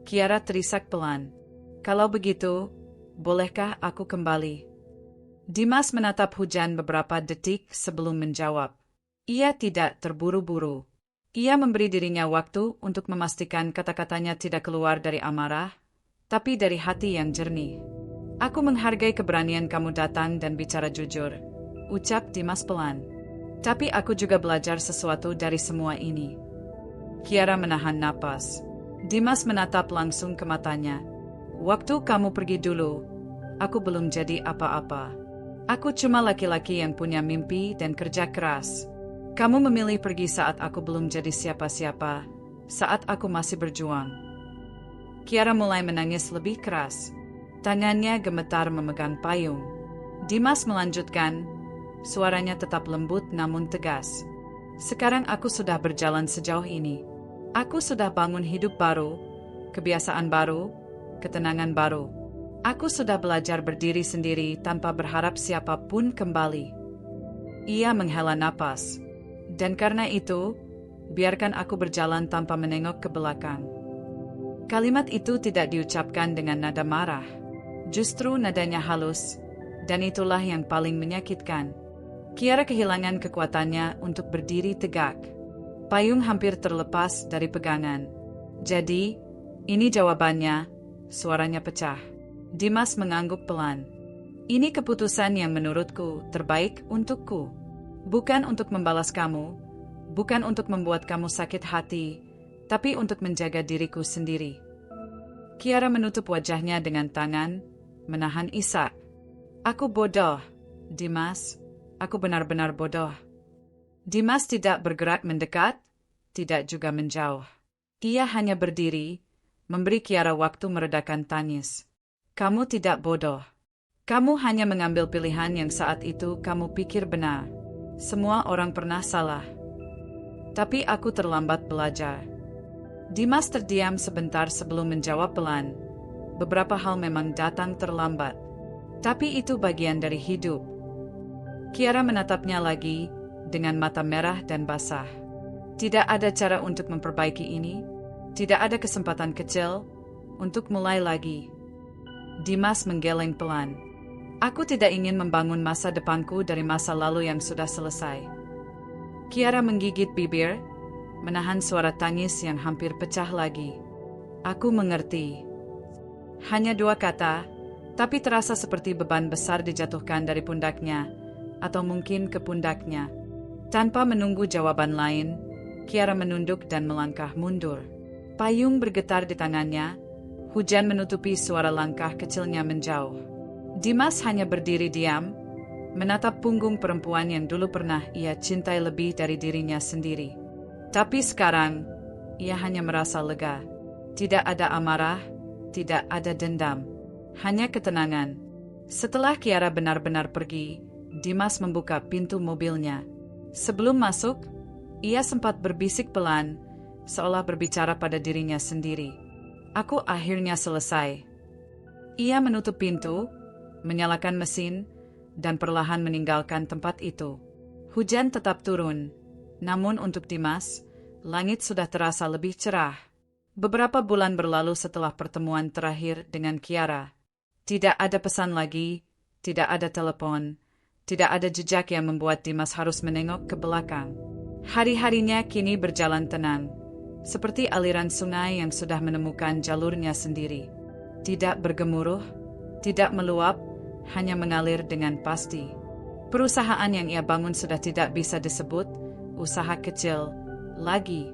Kiara terisak pelan. Kalau begitu, bolehkah aku kembali? Dimas menatap hujan beberapa detik sebelum menjawab. Ia tidak terburu-buru. Ia memberi dirinya waktu untuk memastikan kata-katanya tidak keluar dari amarah, tapi dari hati yang jernih. Aku menghargai keberanian kamu datang dan bicara jujur, ucap Dimas pelan. Tapi aku juga belajar sesuatu dari semua ini. Kiara menahan napas. Dimas menatap langsung ke matanya. Waktu kamu pergi dulu, aku belum jadi apa-apa. Aku cuma laki-laki yang punya mimpi dan kerja keras. Kamu memilih pergi saat aku belum jadi siapa-siapa, saat aku masih berjuang. Kiara mulai menangis lebih keras. Tangannya gemetar memegang payung. Dimas melanjutkan, suaranya tetap lembut namun tegas. Sekarang aku sudah berjalan sejauh ini. Aku sudah bangun hidup baru, kebiasaan baru, ketenangan baru. Aku sudah belajar berdiri sendiri tanpa berharap siapapun kembali. Ia menghela napas. Dan karena itu, biarkan aku berjalan tanpa menengok ke belakang. Kalimat itu tidak diucapkan dengan nada marah. Justru nadanya halus, dan itulah yang paling menyakitkan. Kiara kehilangan kekuatannya untuk berdiri tegak. Payung hampir terlepas dari pegangan. Jadi, ini jawabannya, suaranya pecah. Dimas mengangguk pelan. Ini keputusan yang menurutku terbaik untukku. Bukan untuk membalas kamu, bukan untuk membuat kamu sakit hati, tapi untuk menjaga diriku sendiri. Kiara menutup wajahnya dengan tangan, menahan isak. Aku bodoh, Dimas. Aku benar-benar bodoh. Dimas tidak bergerak mendekat, tidak juga menjauh. Ia hanya berdiri, memberi Kiara waktu meredakan tangis. Kamu tidak bodoh. Kamu hanya mengambil pilihan yang saat itu kamu pikir benar. Semua orang pernah salah. Tapi aku terlambat belajar. Dimas terdiam sebentar sebelum menjawab pelan. Beberapa hal memang datang terlambat. Tapi itu bagian dari hidup. Kiara menatapnya lagi, dengan mata merah dan basah. Tidak ada cara untuk memperbaiki ini. Tidak ada kesempatan kecil untuk mulai lagi. Dimas menggeleng pelan. Aku tidak ingin membangun masa depanku dari masa lalu yang sudah selesai. Kiara menggigit bibir, menahan suara tangis yang hampir pecah lagi. Aku mengerti. Hanya 2 kata, tapi terasa seperti beban besar dijatuhkan dari pundaknya, atau mungkin ke pundaknya. Tanpa menunggu jawaban lain, Kiara menunduk dan melangkah mundur. Payung bergetar di tangannya, hujan menutupi suara langkah kecilnya menjauh. Dimas hanya berdiri diam, menatap punggung perempuan yang dulu pernah ia cintai lebih dari dirinya sendiri. Tapi sekarang, ia hanya merasa lega. Tidak ada amarah, tidak ada dendam. Hanya ketenangan. Setelah Kiara benar-benar pergi, Dimas membuka pintu mobilnya. Sebelum masuk, ia sempat berbisik pelan, seolah berbicara pada dirinya sendiri. Aku akhirnya selesai. Ia menutup pintu, menyalakan mesin, dan perlahan meninggalkan tempat itu. Hujan tetap turun, namun untuk Dimas, langit sudah terasa lebih cerah. Beberapa bulan berlalu setelah pertemuan terakhir dengan Kiara. Tidak ada pesan lagi, tidak ada telepon, tidak ada jejak yang membuat Dimas harus menengok ke belakang. Hari-harinya kini berjalan tenang, seperti aliran sungai yang sudah menemukan jalurnya sendiri. Tidak bergemuruh, tidak meluap, hanya mengalir dengan pasti. Perusahaan yang ia bangun sudah tidak bisa disebut usaha kecil lagi.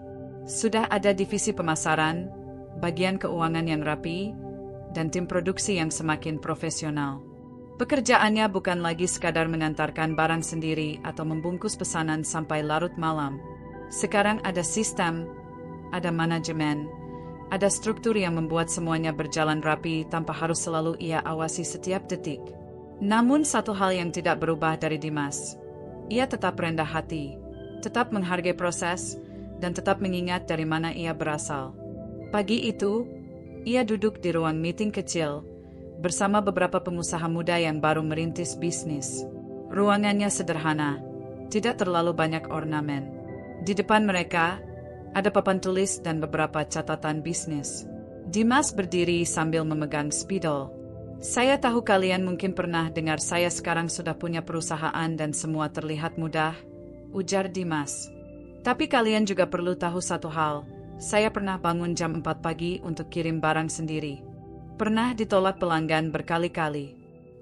Sudah ada divisi pemasaran, bagian keuangan yang rapi, dan tim produksi yang semakin profesional. Pekerjaannya bukan lagi sekadar mengantarkan barang sendiri atau membungkus pesanan sampai larut malam. Sekarang ada sistem, ada manajemen, ada struktur yang membuat semuanya berjalan rapi tanpa harus selalu ia awasi setiap detik. Namun satu hal yang tidak berubah dari Dimas. Ia tetap rendah hati, tetap menghargai proses, dan tetap mengingat dari mana ia berasal. Pagi itu, ia duduk di ruang meeting kecil, bersama beberapa pengusaha muda yang baru merintis bisnis. Ruangannya sederhana, tidak terlalu banyak ornamen. Di depan mereka, ada papan tulis dan beberapa catatan bisnis. Dimas berdiri sambil memegang spidol. Saya tahu kalian mungkin pernah dengar saya sekarang sudah punya perusahaan dan semua terlihat mudah, ujar Dimas. Tapi kalian juga perlu tahu satu hal, saya pernah bangun jam 4 pagi untuk kirim barang sendiri. Pernah ditolak pelanggan berkali-kali.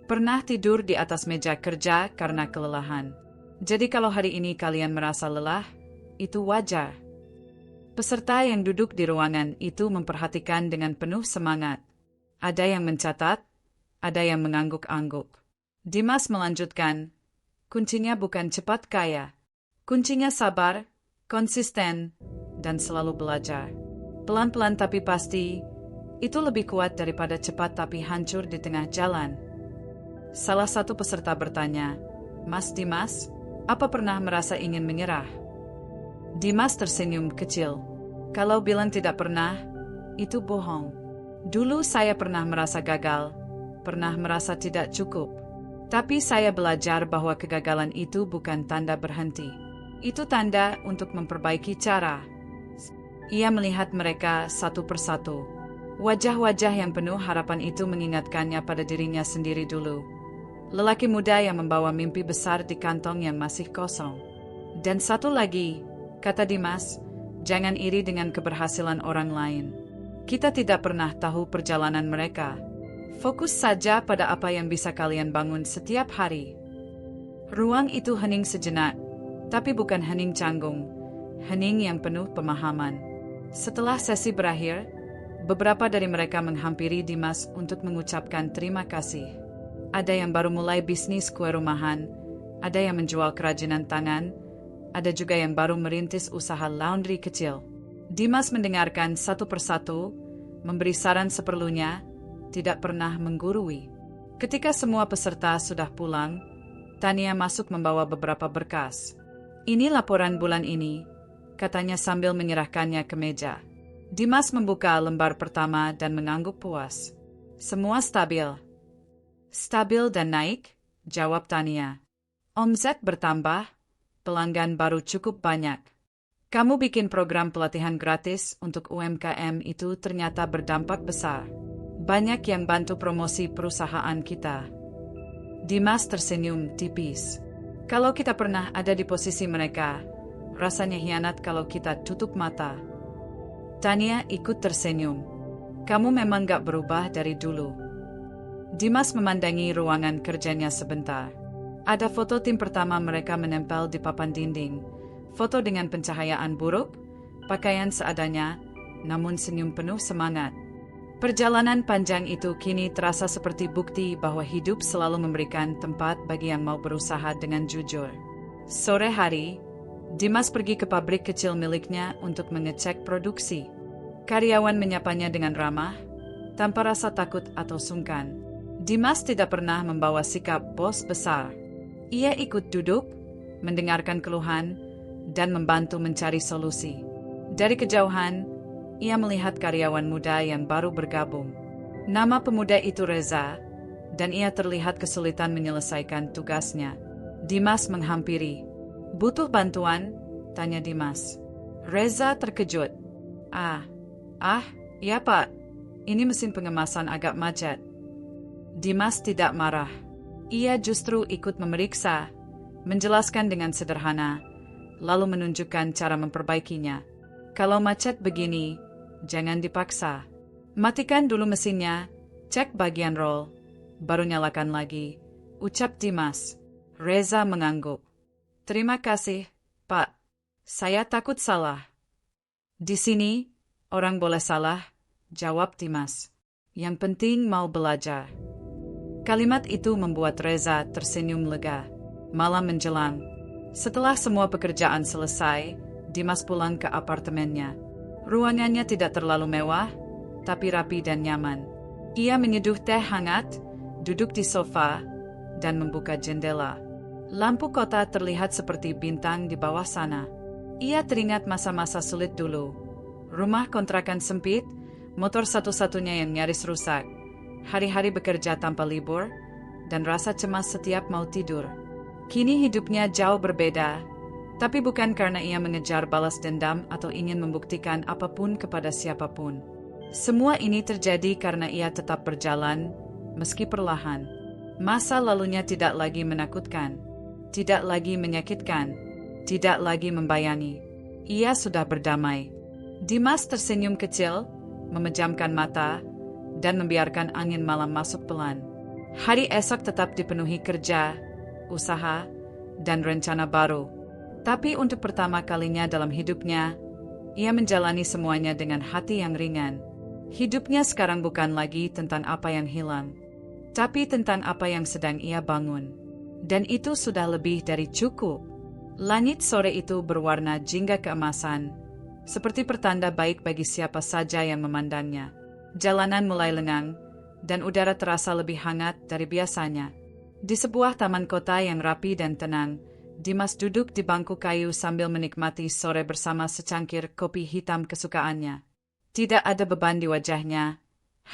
Pernah tidur di atas meja kerja karena kelelahan. Jadi kalau hari ini kalian merasa lelah, itu wajar. Peserta yang duduk di ruangan itu memperhatikan dengan penuh semangat. Ada yang mencatat, ada yang mengangguk-angguk. Dimas melanjutkan, kuncinya bukan cepat kaya. Kuncinya sabar, konsisten, dan selalu belajar. Pelan-pelan tapi pasti, itu lebih kuat daripada cepat tapi hancur di tengah jalan. Salah satu peserta bertanya, Mas Dimas, apa pernah merasa ingin menyerah? Dimas tersenyum kecil. Kalau bilang tidak pernah, itu bohong. Dulu saya pernah merasa gagal, pernah merasa tidak cukup. Tapi saya belajar bahwa kegagalan itu bukan tanda berhenti. Itu tanda untuk memperbaiki cara. Ia melihat mereka satu persatu. Wajah-wajah yang penuh harapan itu mengingatkannya pada dirinya sendiri dulu. Lelaki muda yang membawa mimpi besar di kantong yang masih kosong. Dan satu lagi, kata Dimas, jangan iri dengan keberhasilan orang lain. Kita tidak pernah tahu perjalanan mereka. Fokus saja pada apa yang bisa kalian bangun setiap hari. Ruang itu hening sejenak, tapi bukan hening canggung, hening yang penuh pemahaman. Setelah sesi berakhir, beberapa dari mereka menghampiri Dimas untuk mengucapkan terima kasih. Ada yang baru mulai bisnis kue rumahan, ada yang menjual kerajinan tangan, ada juga yang baru merintis usaha laundry kecil. Dimas mendengarkan satu persatu, memberi saran seperlunya, tidak pernah menggurui. Ketika semua peserta sudah pulang, Tania masuk membawa beberapa berkas. "Ini laporan bulan ini," katanya sambil menyerahkannya ke meja. Dimas membuka lembar pertama dan mengangguk puas. "Semua stabil." "Stabil dan naik," jawab Tania. "Omset bertambah, pelanggan baru cukup banyak. Kamu bikin program pelatihan gratis untuk UMKM itu ternyata berdampak besar. Banyak yang bantu promosi perusahaan kita." Dimas tersenyum tipis. Kalau kita pernah ada di posisi mereka, rasanya hianat kalau kita tutup mata. Tania ikut tersenyum. "Kamu memang gak berubah dari dulu." Dimas memandangi ruangan kerjanya sebentar. Ada foto tim pertama mereka menempel di papan dinding. Foto dengan pencahayaan buruk, pakaian seadanya, namun senyum penuh semangat. Perjalanan panjang itu kini terasa seperti bukti bahwa hidup selalu memberikan tempat bagi yang mau berusaha dengan jujur. Sore hari, Dimas pergi ke pabrik kecil miliknya untuk mengecek produksi. Karyawan menyapanya dengan ramah, tanpa rasa takut atau sungkan. Dimas tidak pernah membawa sikap bos besar. Ia ikut duduk, mendengarkan keluhan, dan membantu mencari solusi. Dari kejauhan, ia melihat karyawan muda yang baru bergabung. Nama pemuda itu Reza, dan ia terlihat kesulitan menyelesaikan tugasnya. Dimas menghampiri. "Butuh bantuan?" tanya Dimas. Reza terkejut. Iya Pak, ini mesin pengemasan agak macet." Dimas tidak marah. Ia justru ikut memeriksa, menjelaskan dengan sederhana, lalu menunjukkan cara memperbaikinya. "Kalau macet begini, jangan dipaksa. Matikan dulu mesinnya, cek bagian roll, baru nyalakan lagi," ucap Dimas. Reza mengangguk. "Terima kasih, Pak. Saya takut salah." "Di sini, orang boleh salah," jawab Dimas. "Yang penting mau belajar." Kalimat itu membuat Reza tersenyum lega. Malam menjelang. Setelah semua pekerjaan selesai, Dimas pulang ke apartemennya. Ruangannya tidak terlalu mewah, tapi rapi dan nyaman. Ia menyeduh teh hangat, duduk di sofa, dan membuka jendela. Lampu kota terlihat seperti bintang di bawah sana. Ia teringat masa-masa sulit dulu. Rumah kontrakan sempit, motor satu-satunya yang nyaris rusak, hari-hari bekerja tanpa libur, dan rasa cemas setiap mau tidur. Kini hidupnya jauh berbeda, tapi bukan karena ia mengejar balas dendam atau ingin membuktikan apapun kepada siapapun. Semua ini terjadi karena ia tetap berjalan, meski perlahan. Masa lalunya tidak lagi menakutkan, tidak lagi menyakitkan, tidak lagi membayangi. Ia sudah berdamai. Dimas tersenyum kecil, memejamkan mata, dan membiarkan angin malam masuk pelan. Hari esok tetap dipenuhi kerja, usaha, dan rencana baru. Tapi untuk pertama kalinya dalam hidupnya, ia menjalani semuanya dengan hati yang ringan. Hidupnya sekarang bukan lagi tentang apa yang hilang, tapi tentang apa yang sedang ia bangun. Dan itu sudah lebih dari cukup. Langit sore itu berwarna jingga keemasan, seperti pertanda baik bagi siapa saja yang memandangnya. Jalanan mulai lengang, dan udara terasa lebih hangat dari biasanya. Di sebuah taman kota yang rapi dan tenang, Dimas duduk di bangku kayu sambil menikmati sore bersama secangkir kopi hitam kesukaannya. Tidak ada beban di wajahnya,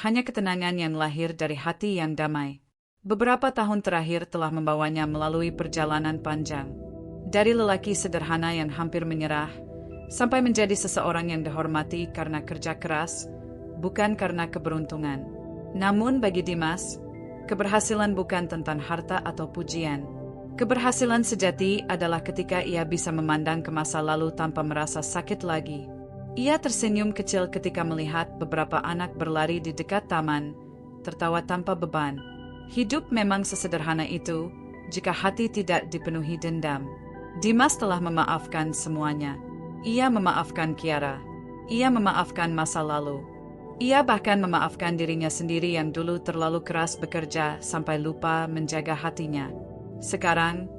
hanya ketenangan yang lahir dari hati yang damai. Beberapa tahun terakhir telah membawanya melalui perjalanan panjang. Dari lelaki sederhana yang hampir menyerah, sampai menjadi seseorang yang dihormati karena kerja keras, bukan karena keberuntungan. Namun bagi Dimas, keberhasilan bukan tentang harta atau pujian. Keberhasilan sejati adalah ketika ia bisa memandang ke masa lalu tanpa merasa sakit lagi. Ia tersenyum kecil ketika melihat beberapa anak berlari di dekat taman, tertawa tanpa beban. Hidup memang sesederhana itu, jika hati tidak dipenuhi dendam. Dimas telah memaafkan semuanya. Ia memaafkan Kiara. Ia memaafkan masa lalu. Ia bahkan memaafkan dirinya sendiri yang dulu terlalu keras bekerja sampai lupa menjaga hatinya. Sekarang,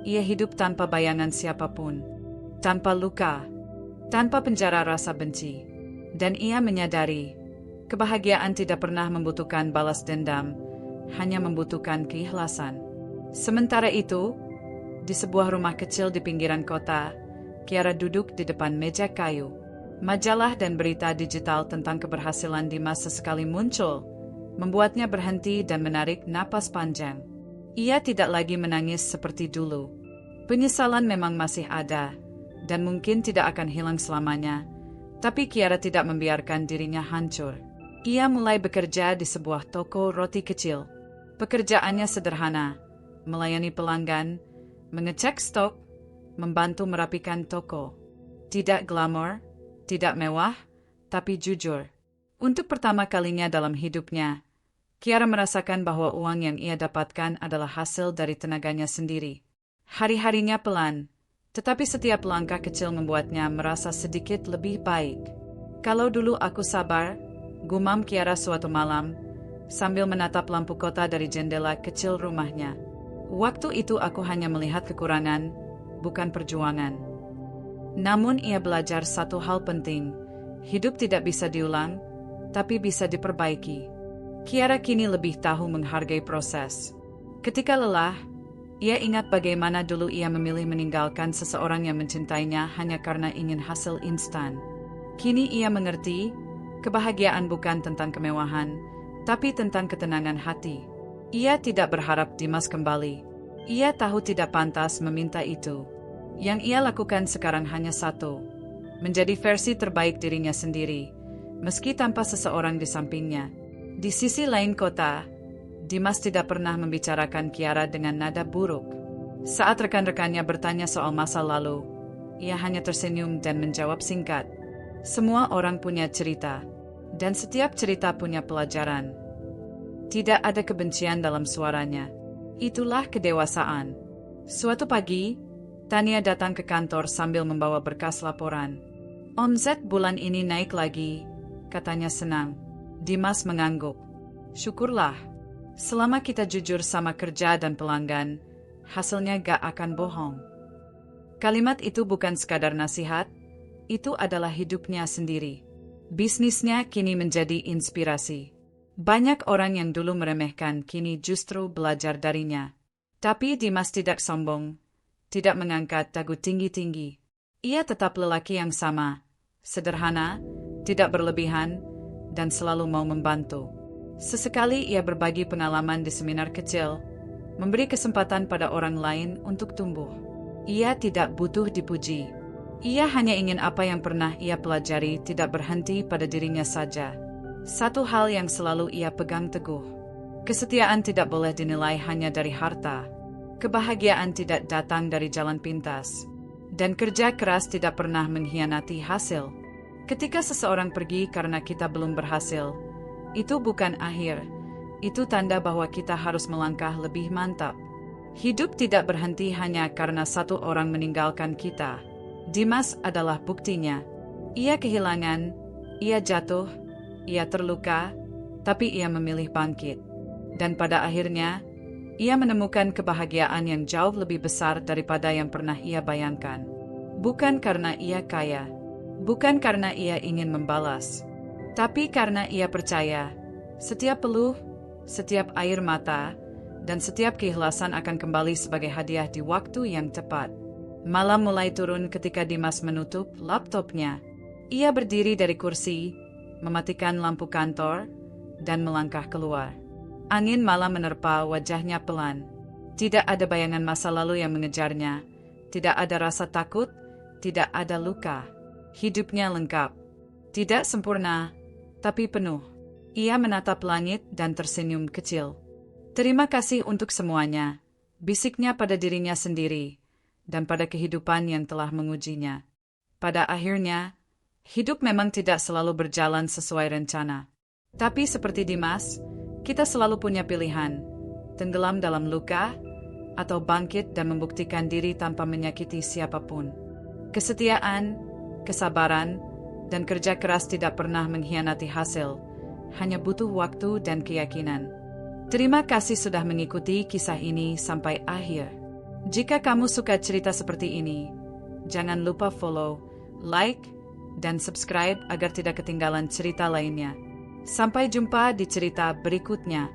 ia hidup tanpa bayangan siapapun. tanpa luka, tanpa penjara rasa benci. Dan ia menyadari, kebahagiaan tidak pernah membutuhkan balas dendam, hanya membutuhkan keikhlasan. Sementara itu, di sebuah rumah kecil di pinggiran kota, Kiara duduk di depan meja kayu. Majalah dan berita digital tentang keberhasilan Dimas sesekali muncul, membuatnya berhenti dan menarik napas panjang. Ia tidak lagi menangis seperti dulu. Penyesalan memang masih ada, dan mungkin tidak akan hilang selamanya, tapi Kiara tidak membiarkan dirinya hancur. Ia mulai bekerja di sebuah toko roti kecil. Pekerjaannya sederhana, melayani pelanggan, mengecek stok, membantu merapikan toko. Tidak glamor, tidak mewah, tapi jujur. Untuk pertama kalinya dalam hidupnya, Kiara merasakan bahwa uang yang ia dapatkan adalah hasil dari tenaganya sendiri. Hari-harinya pelan, tetapi setiap langkah kecil membuatnya merasa sedikit lebih baik. Kalau dulu aku sabar, gumam Kiara suatu malam, sambil menatap lampu kota dari jendela kecil rumahnya. Waktu itu aku hanya melihat kekurangan, bukan perjuangan. Namun ia belajar satu hal penting, hidup tidak bisa diulang, tapi bisa diperbaiki. Kiara kini lebih tahu menghargai proses. Ketika lelah, ia ingat bagaimana dulu ia memilih meninggalkan seseorang yang mencintainya hanya karena ingin hasil instan. Kini ia mengerti, kebahagiaan bukan tentang kemewahan, tapi tentang ketenangan hati. Ia tidak berharap Dimas kembali. Ia tahu tidak pantas meminta itu. Yang ia lakukan sekarang hanya satu, menjadi versi terbaik dirinya sendiri, meski tanpa seseorang di sampingnya. Di sisi lain kota, Dimas tidak pernah membicarakan Kiara dengan nada buruk. Saat rekan-rekannya bertanya soal masa lalu, ia hanya tersenyum dan menjawab singkat. Semua orang punya cerita, dan setiap cerita punya pelajaran. Tidak ada kebencian dalam suaranya. Itulah kedewasaan. Suatu pagi, Tania datang ke kantor sambil membawa berkas laporan. Omset bulan ini naik lagi, katanya senang. Dimas mengangguk. Syukurlah. Selama kita jujur sama kerja dan pelanggan, hasilnya gak akan bohong. Kalimat itu bukan sekadar nasihat, itu adalah hidupnya sendiri. Bisnisnya kini menjadi inspirasi. Banyak orang yang dulu meremehkan kini justru belajar darinya. Tapi Dimas tidak sombong, tidak mengangkat dagu tinggi-tinggi. Ia tetap lelaki yang sama, sederhana, tidak berlebihan, dan selalu mau membantu. Sesekali ia berbagi pengalaman di seminar kecil, memberi kesempatan pada orang lain untuk tumbuh. Ia tidak butuh dipuji. Ia hanya ingin apa yang pernah ia pelajari tidak berhenti pada dirinya saja. Satu hal yang selalu ia pegang teguh. Kesetiaan tidak boleh dinilai hanya dari harta. Kebahagiaan tidak datang dari jalan pintas. Dan kerja keras tidak pernah mengkhianati hasil. Ketika seseorang pergi karena kita belum berhasil, itu bukan akhir. Itu tanda bahwa kita harus melangkah lebih mantap. Hidup tidak berhenti hanya karena satu orang meninggalkan kita. Dimas adalah buktinya. Ia kehilangan, ia jatuh, ia terluka, tapi ia memilih bangkit. Dan pada akhirnya, ia menemukan kebahagiaan yang jauh lebih besar daripada yang pernah ia bayangkan. Bukan karena ia kaya, bukan karena ia ingin membalas, tapi karena ia percaya, setiap peluh, setiap air mata, dan setiap keikhlasan akan kembali sebagai hadiah di waktu yang tepat. Malam mulai turun ketika Dimas menutup laptopnya. Ia berdiri dari kursi, mematikan lampu kantor, dan melangkah keluar. Angin malam menerpa wajahnya pelan. Tidak ada bayangan masa lalu yang mengejarnya. Tidak ada rasa takut, tidak ada luka. Hidupnya lengkap. Tidak sempurna, tapi penuh. Ia menatap langit dan tersenyum kecil. Terima kasih untuk semuanya, bisiknya pada dirinya sendiri, dan pada kehidupan yang telah mengujinya. Pada akhirnya, hidup memang tidak selalu berjalan sesuai rencana. Tapi seperti Dimas, kita selalu punya pilihan, tenggelam dalam luka, atau bangkit dan membuktikan diri tanpa menyakiti siapapun. Kesetiaan, kesabaran, dan kerja keras tidak pernah mengkhianati hasil, hanya butuh waktu dan keyakinan. Terima kasih sudah mengikuti kisah ini sampai akhir. Jika kamu suka cerita seperti ini, Jangan lupa follow, like, dan subscribe agar tidak ketinggalan cerita lainnya. Sampai jumpa di cerita berikutnya.